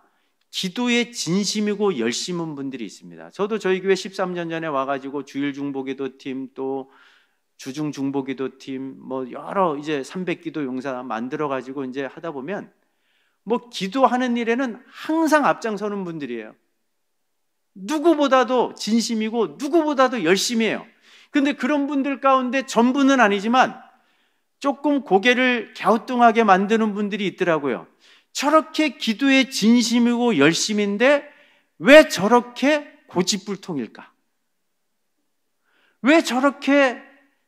기도에 진심이고 열심인 분들이 있습니다. 저도 저희 교회 13년 전에 와가지고 주일 중보기도 팀, 또 주중 중보기도 팀, 뭐 여러 이제 300기도 용사 만들어가지고 이제 하다 보면 뭐 기도하는 일에는 항상 앞장서는 분들이에요. 누구보다도 진심이고 누구보다도 열심히 해요. 근데 그런 분들 가운데 전부는 아니지만 조금 고개를 갸우뚱하게 만드는 분들이 있더라고요. 저렇게 기도에 진심이고 열심인데 왜 저렇게 고집불통일까? 왜 저렇게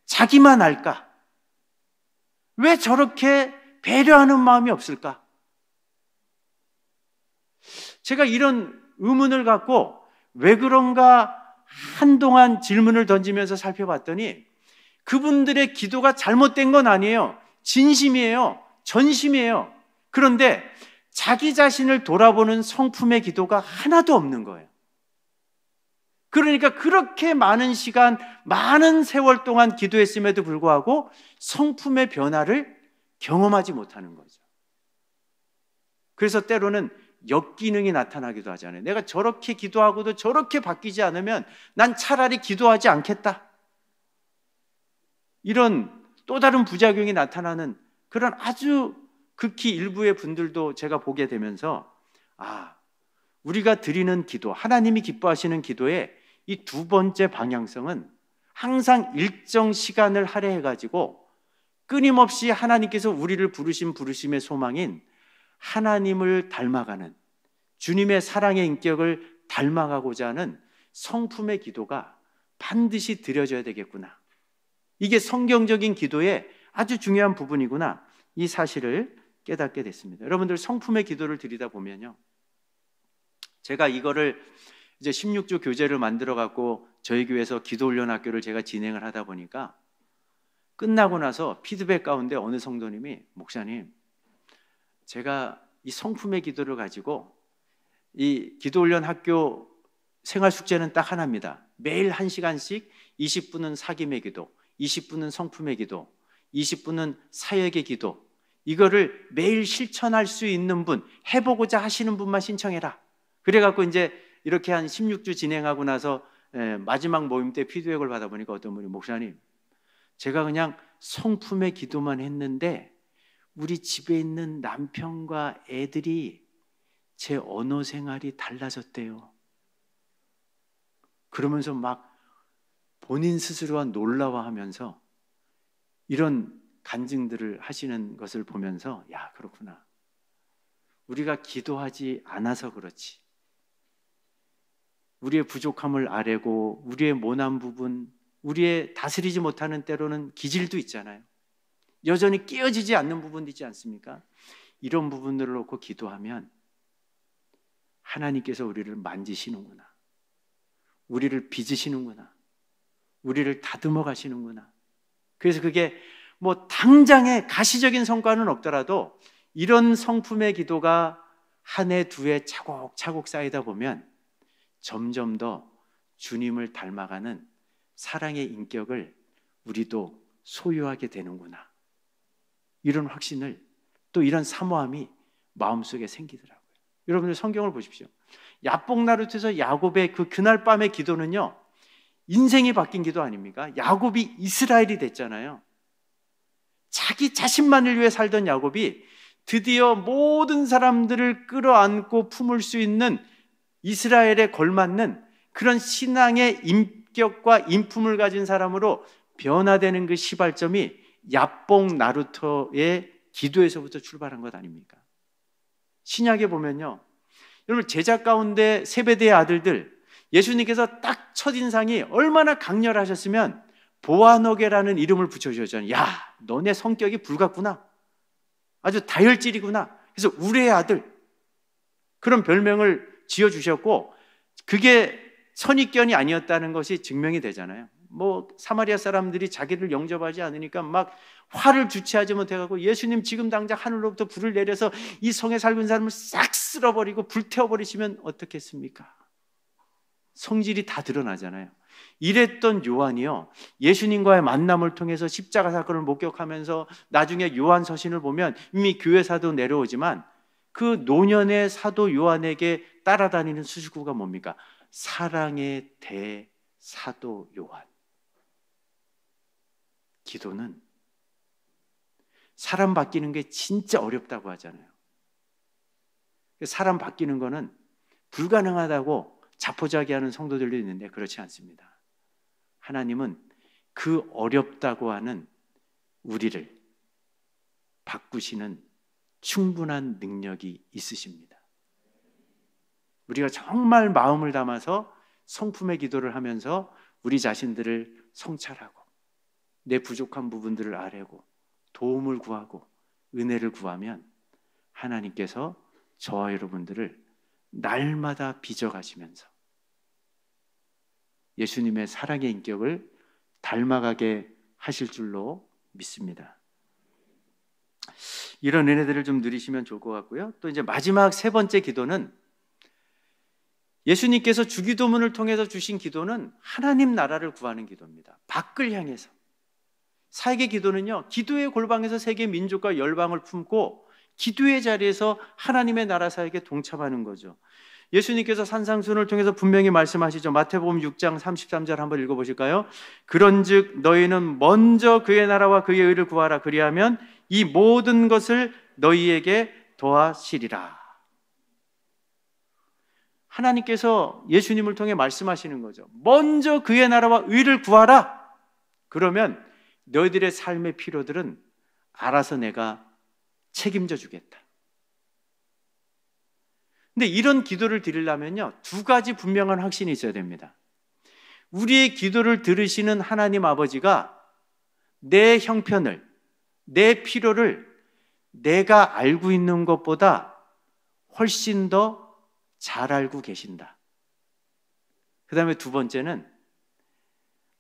자기만 알까? 왜 저렇게 배려하는 마음이 없을까? 제가 이런 의문을 갖고 왜 그런가 한동안 질문을 던지면서 살펴봤더니 그분들의 기도가 잘못된 건 아니에요. 진심이에요. 전심이에요. 그런데 자기 자신을 돌아보는 성품의 기도가 하나도 없는 거예요. 그러니까 그렇게 많은 시간, 많은 세월 동안 기도했음에도 불구하고 성품의 변화를 경험하지 못하는 거죠. 그래서 때로는 역기능이 나타나기도 하잖아요. 내가 저렇게 기도하고도 저렇게 바뀌지 않으면 난 차라리 기도하지 않겠다. 이런 또 다른 부작용이 나타나는 그런 아주 극히 일부의 분들도 제가 보게 되면서 우리가 드리는 기도, 하나님이 기뻐하시는 기도의 이 두 번째 방향성은 항상 일정 시간을 할애해가지고 끊임없이 하나님께서 우리를 부르신 부르심의 소망인 하나님을 닮아가는 주님의 사랑의 인격을 닮아가고자 하는 성품의 기도가 반드시 드려져야 되겠구나. 이게 성경적인 기도의 아주 중요한 부분이구나. 이 사실을 깨닫게 됐습니다. 여러분들 성품의 기도를 드리다 보면요, 제가 이거를 이제 16주 교재를 만들어 갖고 저희 교회에서 기도훈련 학교를 제가 진행을 하다 보니까 끝나고 나서 피드백 가운데 어느 성도님이, 목사님, 제가 이 성품의 기도를 가지고 이 기도훈련 학교 생활 숙제는 딱 하나입니다. 매일 1시간씩 20분은 사귐의 기도, 20분은 성품의 기도, 20분은 사역의 기도, 이거를 매일 실천할 수 있는 분, 해보고자 하시는 분만 신청해라. 그래갖고 이제 이렇게 한 16주 진행하고 나서 마지막 모임 때 피드백을 받아보니까 어떤 분이, 목사님, 제가 그냥 성품의 기도만 했는데 우리 집에 있는 남편과 애들이 제 언어 생활이 달라졌대요. 그러면서 막 본인 스스로가 놀라워하면서 이런 간증들을 하시는 것을 보면서, 야, 그렇구나. 우리가 기도하지 않아서 그렇지. 우리의 부족함을 아뢰고 우리의 모난 부분, 우리의 다스리지 못하는 때로는 기질도 있잖아요. 여전히 깨어지지 않는 부분도 있지 않습니까? 이런 부분들을 놓고 기도하면 하나님께서 우리를 만지시는구나, 우리를 빚으시는구나, 우리를 다듬어 가시는구나. 그래서 그게 뭐 당장의 가시적인 성과는 없더라도 이런 성품의 기도가 한 해, 두 해 차곡차곡 쌓이다 보면 점점 더 주님을 닮아가는 사랑의 인격을 우리도 소유하게 되는구나, 이런 확신을, 또 이런 사모함이 마음속에 생기더라고요. 여러분들 성경을 보십시오. 야복나루트에서 야곱의 그날 밤의 기도는요, 인생이 바뀐 기도 아닙니까? 야곱이 이스라엘이 됐잖아요. 자기 자신만을 위해 살던 야곱이 드디어 모든 사람들을 끌어안고 품을 수 있는, 이스라엘에 걸맞는 그런 신앙의 인격과 인품을 가진 사람으로 변화되는 그 시발점이 야복 나루토의 기도에서부터 출발한 것 아닙니까? 신약에 보면요, 여러분 제자 가운데 세베대의 아들들, 예수님께서 딱 첫인상이 얼마나 강렬하셨으면 보아너게라는 이름을 붙여주셨잖아요. 야, 너네 성격이 불같구나, 아주 다혈질이구나, 그래서 우리의 아들, 그런 별명을 지어주셨고, 그게 선입견이 아니었다는 것이 증명이 되잖아요. 뭐 사마리아 사람들이 자기를 영접하지 않으니까 막 화를 주체하지 못해가지고, 예수님 지금 당장 하늘로부터 불을 내려서 이 성에 살고 있는 사람을 싹 쓸어버리고 불태워버리시면 어떻겠습니까? 성질이 다 드러나잖아요. 이랬던 요한이요, 예수님과의 만남을 통해서 십자가 사건을 목격하면서 나중에 요한 서신을 보면 이미 교회사도 내려오지만 그 노년의 사도 요한에게 따라다니는 수식구가 뭡니까? 사랑의 대사도 요한. 기도는 사람 바뀌는 게 진짜 어렵다고 하잖아요. 사람 바뀌는 거는 불가능하다고 자포자기하는 성도들도 있는데 그렇지 않습니다. 하나님은 그 어렵다고 하는 우리를 바꾸시는 충분한 능력이 있으십니다. 우리가 정말 마음을 담아서 성품의 기도를 하면서 우리 자신들을 성찰하고 내 부족한 부분들을 아뢰고 도움을 구하고 은혜를 구하면 하나님께서 저와 여러분들을 날마다 빚어가시면서 예수님의 사랑의 인격을 닮아가게 하실 줄로 믿습니다. 이런 은혜들을 좀 누리시면 좋을 것 같고요. 또 이제 마지막 세 번째 기도는, 예수님께서 주기도문을 통해서 주신 기도는 하나님 나라를 구하는 기도입니다. 밖을 향해서. 사역의 기도는요, 기도의 골방에서 세계 민족과 열방을 품고 기도의 자리에서 하나님의 나라 사역에 동참하는 거죠. 예수님께서 산상순을 통해서 분명히 말씀하시죠. 마태복음 6장 33절 한번 읽어보실까요? 그런즉 너희는 먼저 그의 나라와 그의 의를 구하라. 그리하면 이 모든 것을 너희에게 더하시리라. 하나님께서 예수님을 통해 말씀하시는 거죠. 먼저 그의 나라와 의를 구하라. 그러면 너희들의 삶의 필요들은 알아서 내가 책임져 주겠다. 근데 이런 기도를 드리려면요, 두 가지 분명한 확신이 있어야 됩니다. 우리의 기도를 들으시는 하나님 아버지가 내 형편을, 내 필요를 내가 알고 있는 것보다 훨씬 더 잘 알고 계신다. 그 다음에 두 번째는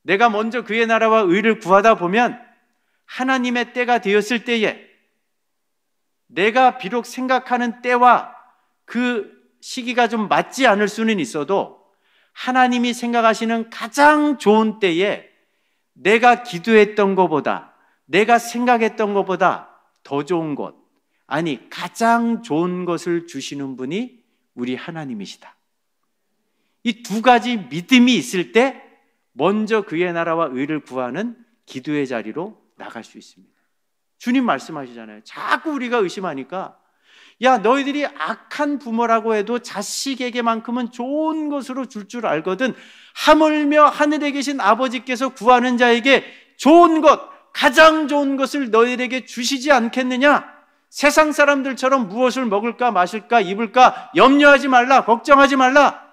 내가 먼저 그의 나라와 의를 구하다 보면 하나님의 때가 되었을 때에 내가 비록 생각하는 때와 그 시기가 좀 맞지 않을 수는 있어도 하나님이 생각하시는 가장 좋은 때에 내가 기도했던 것보다, 내가 생각했던 것보다 더 좋은 것, 아니 가장 좋은 것을 주시는 분이 우리 하나님이시다. 이 두 가지 믿음이 있을 때 먼저 그의 나라와 의를 구하는 기도의 자리로 나갈 수 있습니다. 주님 말씀하시잖아요. 자꾸 우리가 의심하니까 야, 너희들이 악한 부모라고 해도 자식에게만큼은 좋은 것으로 줄 줄 알거든. 하물며 하늘에 계신 아버지께서 구하는 자에게 좋은 것, 가장 좋은 것을 너희들에게 주시지 않겠느냐? 세상 사람들처럼 무엇을 먹을까 마실까 입을까 염려하지 말라, 걱정하지 말라.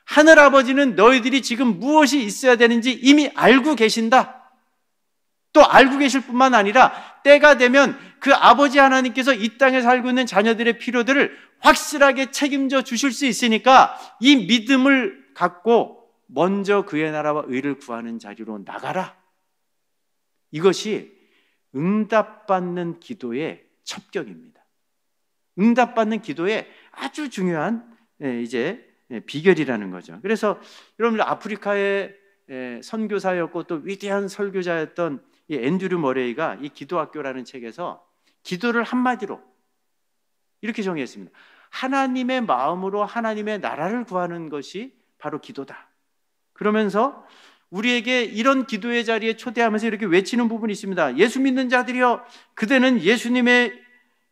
하늘 아버지는 너희들이 지금 무엇이 있어야 되는지 이미 알고 계신다. 또 알고 계실 뿐만 아니라 때가 되면 그 아버지 하나님께서 이 땅에 살고 있는 자녀들의 필요들을 확실하게 책임져 주실 수 있으니까 이 믿음을 갖고 먼저 그의 나라와 의를 구하는 자리로 나가라. 이것이 응답받는 기도의 첩경입니다. 응답받는 기도의 아주 중요한 비결이라는 거죠. 그래서 여러분들 아프리카의 선교사였고 또 위대한 설교자였던 이 앤드류 머레이가 이 기도학교라는 책에서 기도를 한마디로 이렇게 정의했습니다. 하나님의 마음으로 하나님의 나라를 구하는 것이 바로 기도다. 그러면서 우리에게 이런 기도의 자리에 초대하면서 이렇게 외치는 부분이 있습니다. 예수 믿는 자들이여, 그대는 예수님의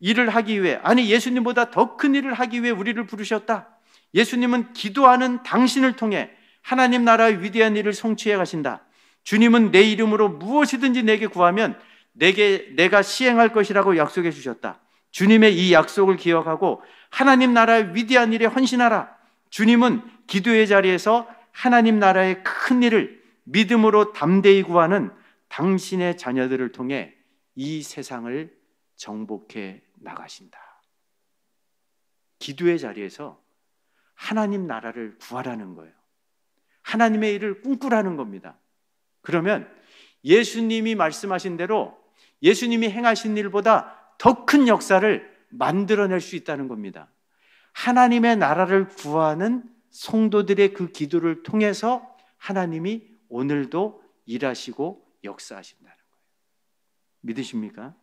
일을 하기 위해, 아니 예수님보다 더 큰 일을 하기 위해 우리를 부르셨다. 예수님은 기도하는 당신을 통해 하나님 나라의 위대한 일을 성취해 가신다. 주님은 내 이름으로 무엇이든지 내게 구하면 내가 시행할 것이라고 약속해 주셨다. 주님의 이 약속을 기억하고 하나님 나라의 위대한 일에 헌신하라. 주님은 기도의 자리에서 하나님 나라의 큰 일을 믿음으로 담대히 구하는 당신의 자녀들을 통해 이 세상을 정복해 나가신다. 기도의 자리에서 하나님 나라를 구하라는 거예요. 하나님의 일을 꿈꾸라는 겁니다. 그러면 예수님이 말씀하신 대로 예수님이 행하신 일보다 더 큰 역사를 만들어낼 수 있다는 겁니다. 하나님의 나라를 구하는 성도들의 그 기도를 통해서 하나님이 오늘도 일하시고 역사하신다는 거예요. 믿으십니까?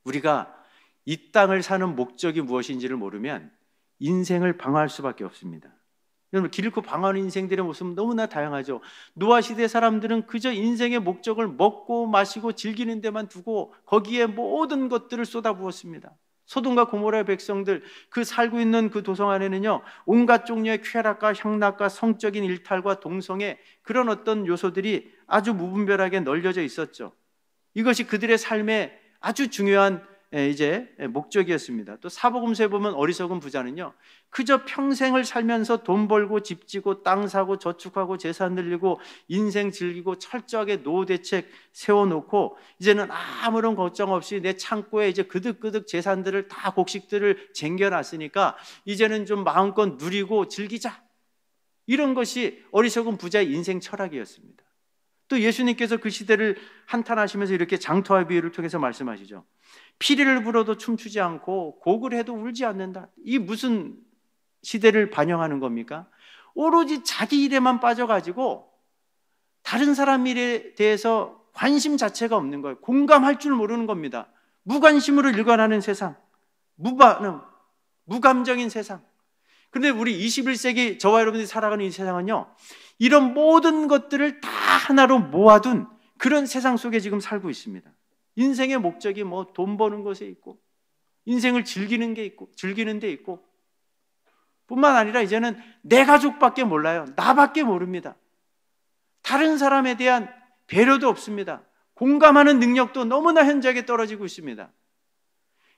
우리가 이 땅을 사는 목적이 무엇인지를 모르면 인생을 방황할 수밖에 없습니다. 여러분, 길고 방황하는 인생들의 모습은 너무나 다양하죠. 노아 시대 사람들은 그저 인생의 목적을 먹고 마시고 즐기는 데만 두고 거기에 모든 것들을 쏟아부었습니다. 소돔과 고모라의 백성들, 그 살고 있는 그 도성 안에는요, 온갖 종류의 쾌락과 향락과 성적인 일탈과 동성애, 그런 어떤 요소들이 아주 무분별하게 널려져 있었죠. 이것이 그들의 삶의 아주 중요한 목적이었습니다. 또 사복음서에 보면 어리석은 부자는요, 그저 평생을 살면서 돈 벌고 집 지고 땅 사고 저축하고 재산 늘리고 인생 즐기고 철저하게 노후 대책 세워놓고 이제는 아무런 걱정 없이 내 창고에 이제 그득그득 재산들을 다 곡식들을 쟁겨놨으니까 이제는 좀 마음껏 누리고 즐기자, 이런 것이 어리석은 부자의 인생 철학이었습니다. 또 예수님께서 그 시대를 한탄하시면서 이렇게 장터와 비유를 통해서 말씀하시죠. 피리를 불어도 춤추지 않고 곡을 해도 울지 않는다. 이 무슨 시대를 반영하는 겁니까? 오로지 자기 일에만 빠져가지고 다른 사람 일에 대해서 관심 자체가 없는 거예요. 공감할 줄 모르는 겁니다. 무관심으로 일관하는 세상, 무반응, 무감정인 세상. 그런데 우리 21세기 저와 여러분들이 살아가는 이 세상은요, 이런 모든 것들을 다 하나로 모아둔 그런 세상 속에 지금 살고 있습니다. 인생의 목적이 뭐 돈 버는 것에 있고, 인생을 즐기는 게 있고, 즐기는 데 있고, 뿐만 아니라 이제는 내 가족밖에 몰라요. 나밖에 모릅니다. 다른 사람에 대한 배려도 없습니다. 공감하는 능력도 너무나 현저하게 떨어지고 있습니다.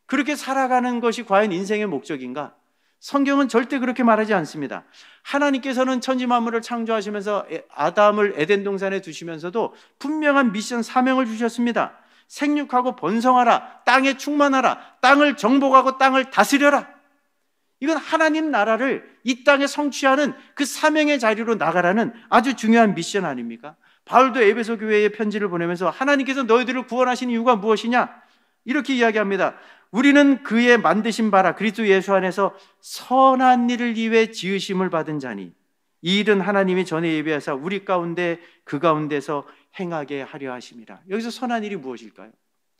그렇게 살아가는 것이 과연 인생의 목적인가? 성경은 절대 그렇게 말하지 않습니다. 하나님께서는 천지 만물을 창조하시면서 아담을 에덴 동산에 두시면서도 분명한 미션, 사명을 주셨습니다. 생육하고 번성하라, 땅에 충만하라, 땅을 정복하고 땅을 다스려라. 이건 하나님 나라를 이 땅에 성취하는 그 사명의 자리로 나가라는 아주 중요한 미션 아닙니까? 바울도 에베소 교회에 편지를 보내면서 하나님께서 너희들을 구원하신 이유가 무엇이냐? 이렇게 이야기합니다. 우리는 그의 만드신 바라 그리스도 예수 안에서 선한 일을 위해 지으심을 받은 자니 이 일은 하나님이 전에 예비하사 우리 가운데 그 가운데서 행하게 하려 하심이라. 여기서 선한 일이 무엇일까요?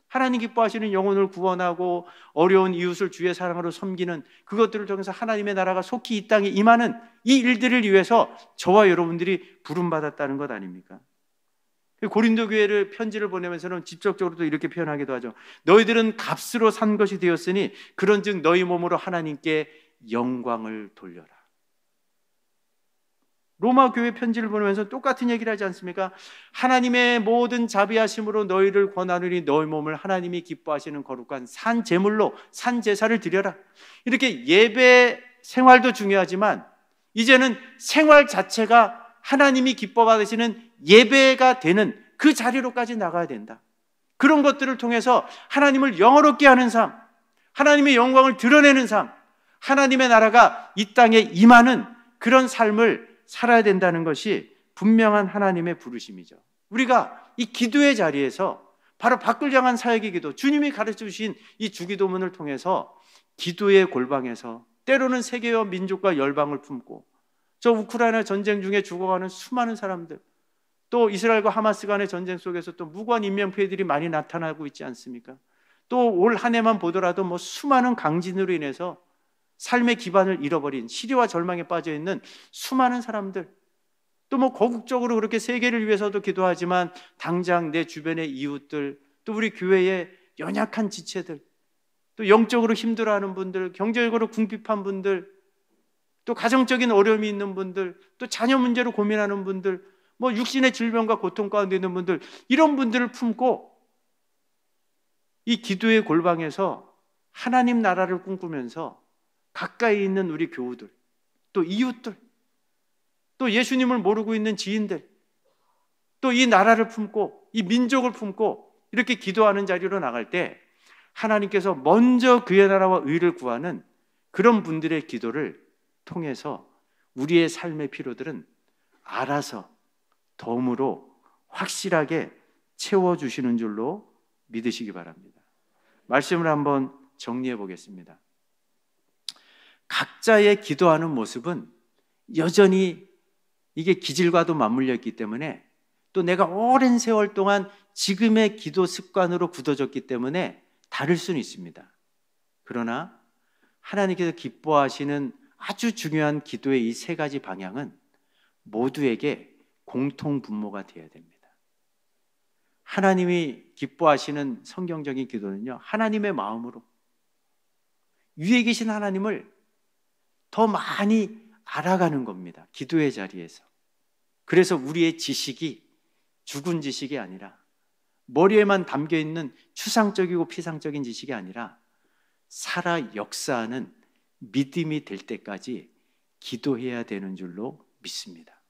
하나님 기뻐하시는 영혼을 구원하고 어려운 이웃을 주의 사랑으로 섬기는 그것들을 통해서 하나님의 나라가 속히 이 땅에 임하는 이 일들을 위해서 저와 여러분들이 부름받았다는 것 아닙니까? 고린도 교회를 편지를 보내면서는 직접적으로도 이렇게 표현하기도 하죠. 너희들은 값으로 산 것이 되었으니 그런즉 너희 몸으로 하나님께 영광을 돌려라. 로마 교회 편지를 보내면서 똑같은 얘기를 하지 않습니까? 하나님의 모든 자비하심으로 너희를 권하노니 너희 몸을 하나님이 기뻐하시는 거룩한 산 제물로 산 제사를 드려라. 이렇게 예배 생활도 중요하지만 이제는 생활 자체가 하나님이 기뻐 받으시는 예배가 되는 그 자리로까지 나가야 된다. 그런 것들을 통해서 하나님을 영화롭게 하는 삶, 하나님의 영광을 드러내는 삶, 하나님의 나라가 이 땅에 임하는 그런 삶을 살아야 된다는 것이 분명한 하나님의 부르심이죠. 우리가 이 기도의 자리에서 바로 밖을 향한 사역의 기도, 주님이 가르쳐 주신 이 주기도문을 통해서 기도의 골방에서 때로는 세계와 민족과 열방을 품고 저 우크라이나 전쟁 중에 죽어가는 수많은 사람들, 또 이스라엘과 하마스 간의 전쟁 속에서 또 무고한 인명피해들이 많이 나타나고 있지 않습니까? 또 올 한 해만 보더라도 수많은 강진으로 인해서 삶의 기반을 잃어버린 시리와 절망에 빠져 있는 수많은 사람들, 또 거국적으로 그렇게 세계를 위해서도 기도하지만 당장 내 주변의 이웃들, 또 우리 교회의 연약한 지체들, 또 영적으로 힘들어하는 분들, 경제적으로 궁핍한 분들, 또 가정적인 어려움이 있는 분들, 또 자녀 문제로 고민하는 분들, 육신의 질병과 고통 가운데 있는 분들, 이런 분들을 품고 이 기도의 골방에서 하나님 나라를 꿈꾸면서 가까이 있는 우리 교우들, 또 이웃들, 또 예수님을 모르고 있는 지인들, 또 이 나라를 품고 이 민족을 품고 이렇게 기도하는 자리로 나갈 때 하나님께서 먼저 그의 나라와 의를 구하는 그런 분들의 기도를 통해서 우리의 삶의 필요들은 알아서 덤으로 확실하게 채워주시는 줄로 믿으시기 바랍니다. 말씀을 한번 정리해 보겠습니다. 각자의 기도하는 모습은 여전히 이게 기질과도 맞물려 있기 때문에 또 내가 오랜 세월 동안 지금의 기도 습관으로 굳어졌기 때문에 다를 수는 있습니다. 그러나 하나님께서 기뻐하시는 아주 중요한 기도의 이 세 가지 방향은 모두에게 공통 분모가 되어야 됩니다. 하나님이 기뻐하시는 성경적인 기도는요, 하나님의 마음으로 위에 계신 하나님을 더 많이 알아가는 겁니다. 기도의 자리에서. 그래서 우리의 지식이 죽은 지식이 아니라 머리에만 담겨있는 추상적이고 피상적인 지식이 아니라 살아 역사하는 믿음이 될 때까지 기도해야 되는 줄로 믿습니다.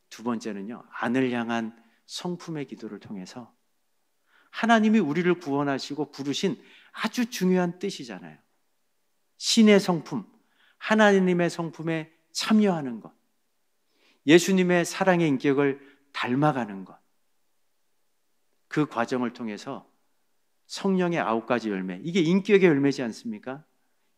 두 번째는요, 안을 향한 성품의 기도를 통해서 하나님이 우리를 구원하시고 부르신 아주 중요한 뜻이잖아요. 신의 성품, 하나님의 성품에 참여하는 것, 예수님의 사랑의 인격을 닮아가는 것, 그 과정을 통해서 성령의 9가지 열매, 이게 인격의 열매지 않습니까?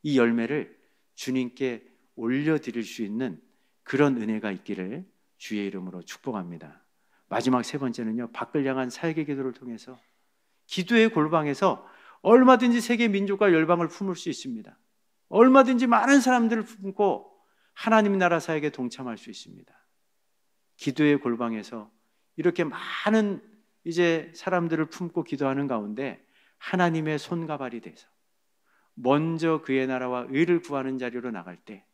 이 열매를 주님께 올려드릴 수 있는 그런 은혜가 있기를 주의 이름으로 축복합니다. 마지막 세 번째는요, 밖을 향한 사역의 기도를 통해서 기도의 골방에서 얼마든지 세계 민족과 열방을 품을 수 있습니다. 얼마든지 많은 사람들을 품고 하나님 나라 사역에 동참할 수 있습니다. 기도의 골방에서 이렇게 많은 이제 사람들을 품고 기도하는 가운데 하나님의 손과 발이 돼서 먼저 그의 나라와 의를 구하는 자리로 나갈 때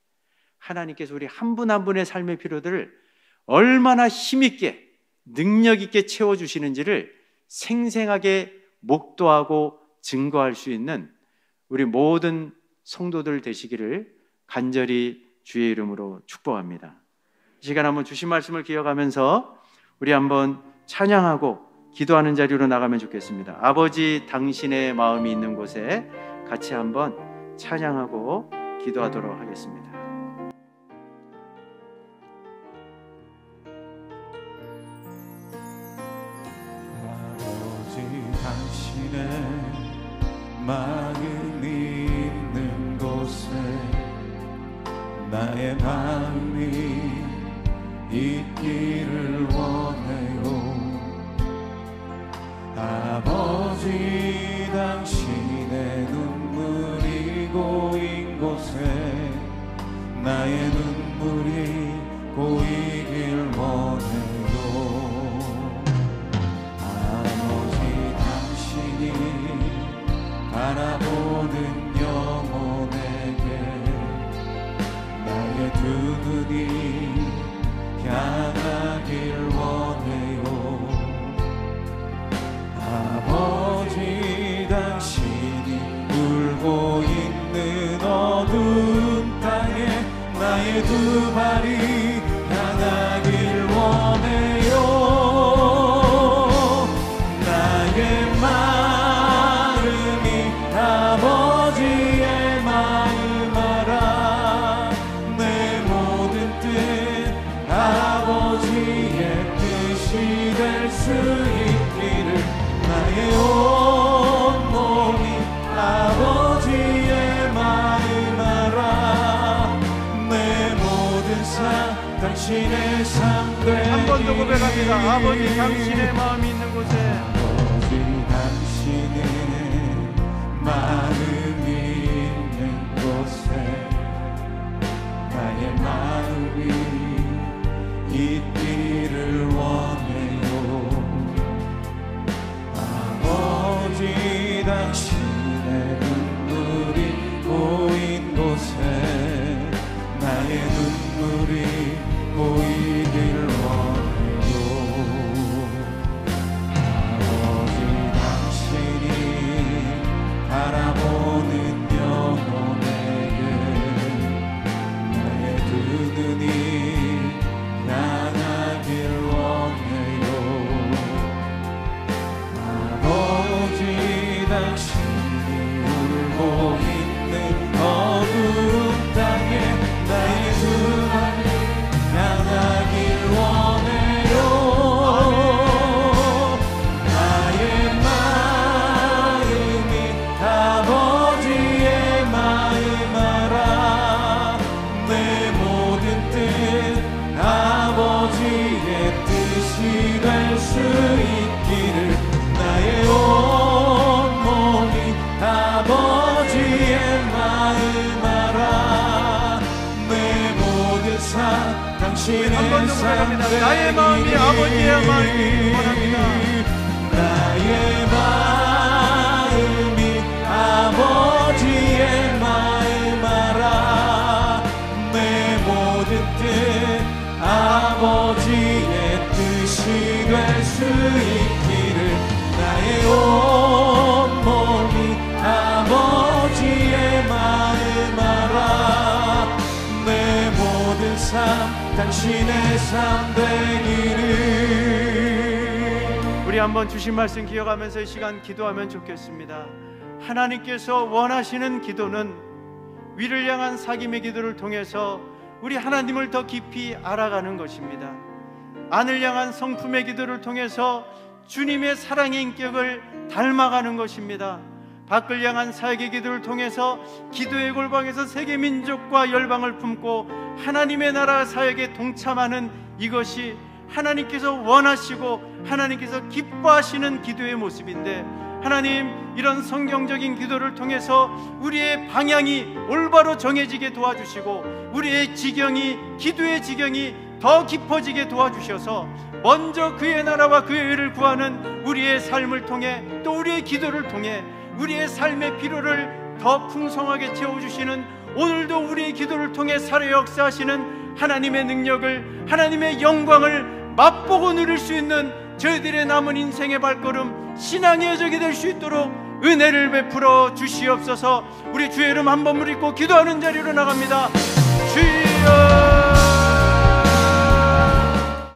하나님께서 우리 한 분 한 분의 삶의 필요들을 얼마나 힘있게 능력있게 채워주시는지를 생생하게 목도하고 증거할 수 있는 우리 모든 성도들 되시기를 간절히 주의 이름으로 축복합니다. 이 시간 한번 주신 말씀을 기억하면서 우리 한번 찬양하고 기도하는 자리로 나가면 좋겠습니다. 아버지 당신의 마음이 있는 곳에 같이 한번 찬양하고 기도하도록 하겠습니다. 아버지 당신의 마음이 있는 곳에 나의 마음이 있기를 원해요. 아버지 당신의 눈물이 고인 곳에 나의 눈물이 고이길 원해요. 아버지 당신이 바라보는 영혼에게 나의 두 눈이 향하길 원해요. 아버지 당신이 울고 있는 어두운 땅에 나의 두 발이 향하길 원해요. 나의 마음이 아버지의 마음 알아. 내 모든 뜻 아버지의 뜻이 될 수 있기를 나의 온몸이 아버지의 마음 알아. 내 모든 삶 당신의 삶 되기를. 한 번 더 고백합니다. 아버지 당신의 마음이 있는 곳에 아버지 당신의 마음이 있는 곳에 나의 마음이 있기를 원해요. 아버지 당신의 눈물이 고인 곳에 나의 눈물이 고이길 원해요. 아버지 당신이 바라보는 영혼에게 나의 두 눈이 향하길 원해요. 아버지 당신이 울고 있는 어두운 땅에 나의 두 발이 향하길 원해요. 나의 마음이 아버지의 마음 알아. 내 모든 뜻 아버지의 뜻이 될 수 있기를 나의 온몸이 아버지의 마음 알아. 내 모든 삶 당신의 삶 되기를. 나의 마음이 아버지의 마음이 원합니다. 나의 마음이 아버지의 마음 알아. 내 모든 뜻 아버지의 뜻이 될 수 있기를 나의 온몸이 아버지의 마음 알아. 내 모든 삶 당신의 삶 되기를. 우리 한번 주신 말씀 기억하면서 이 시간 기도하면 좋겠습니다. 하나님께서 원하시는 기도는 위를 향한 사귐의 기도를 통해서 우리 하나님을 더 깊이 알아가는 것입니다. 안을 향한 성품의 기도를 통해서 주님의 사랑의 인격을 닮아가는 것입니다. 밖을 향한 사역의 기도를 통해서 기도의 골방에서 세계 민족과 열방을 품고 하나님의 나라 사역에 동참하는 이것이 하나님께서 원하시고 하나님께서 기뻐하시는 기도의 모습인데, 하나님, 이런 성경적인 기도를 통해서 우리의 방향이 올바로 정해지게 도와주시고 우리의 지경이, 기도의 지경이 더 깊어지게 도와주셔서 먼저 그의 나라와 그의 의를 구하는 우리의 삶을 통해, 또 우리의 기도를 통해 우리의 삶의 필요를 더 풍성하게 채워주시는, 오늘도 우리의 기도를 통해 살아 역사하시는 하나님의 능력을, 하나님의 영광을 맛보고 누릴 수 있는 저희들의 남은 인생의 발걸음, 신앙의 여정이 될 수 있도록 은혜를 베풀어 주시옵소서. 우리 주의 이름 한 번 부르고 기도하는 자리로 나갑니다. 주여.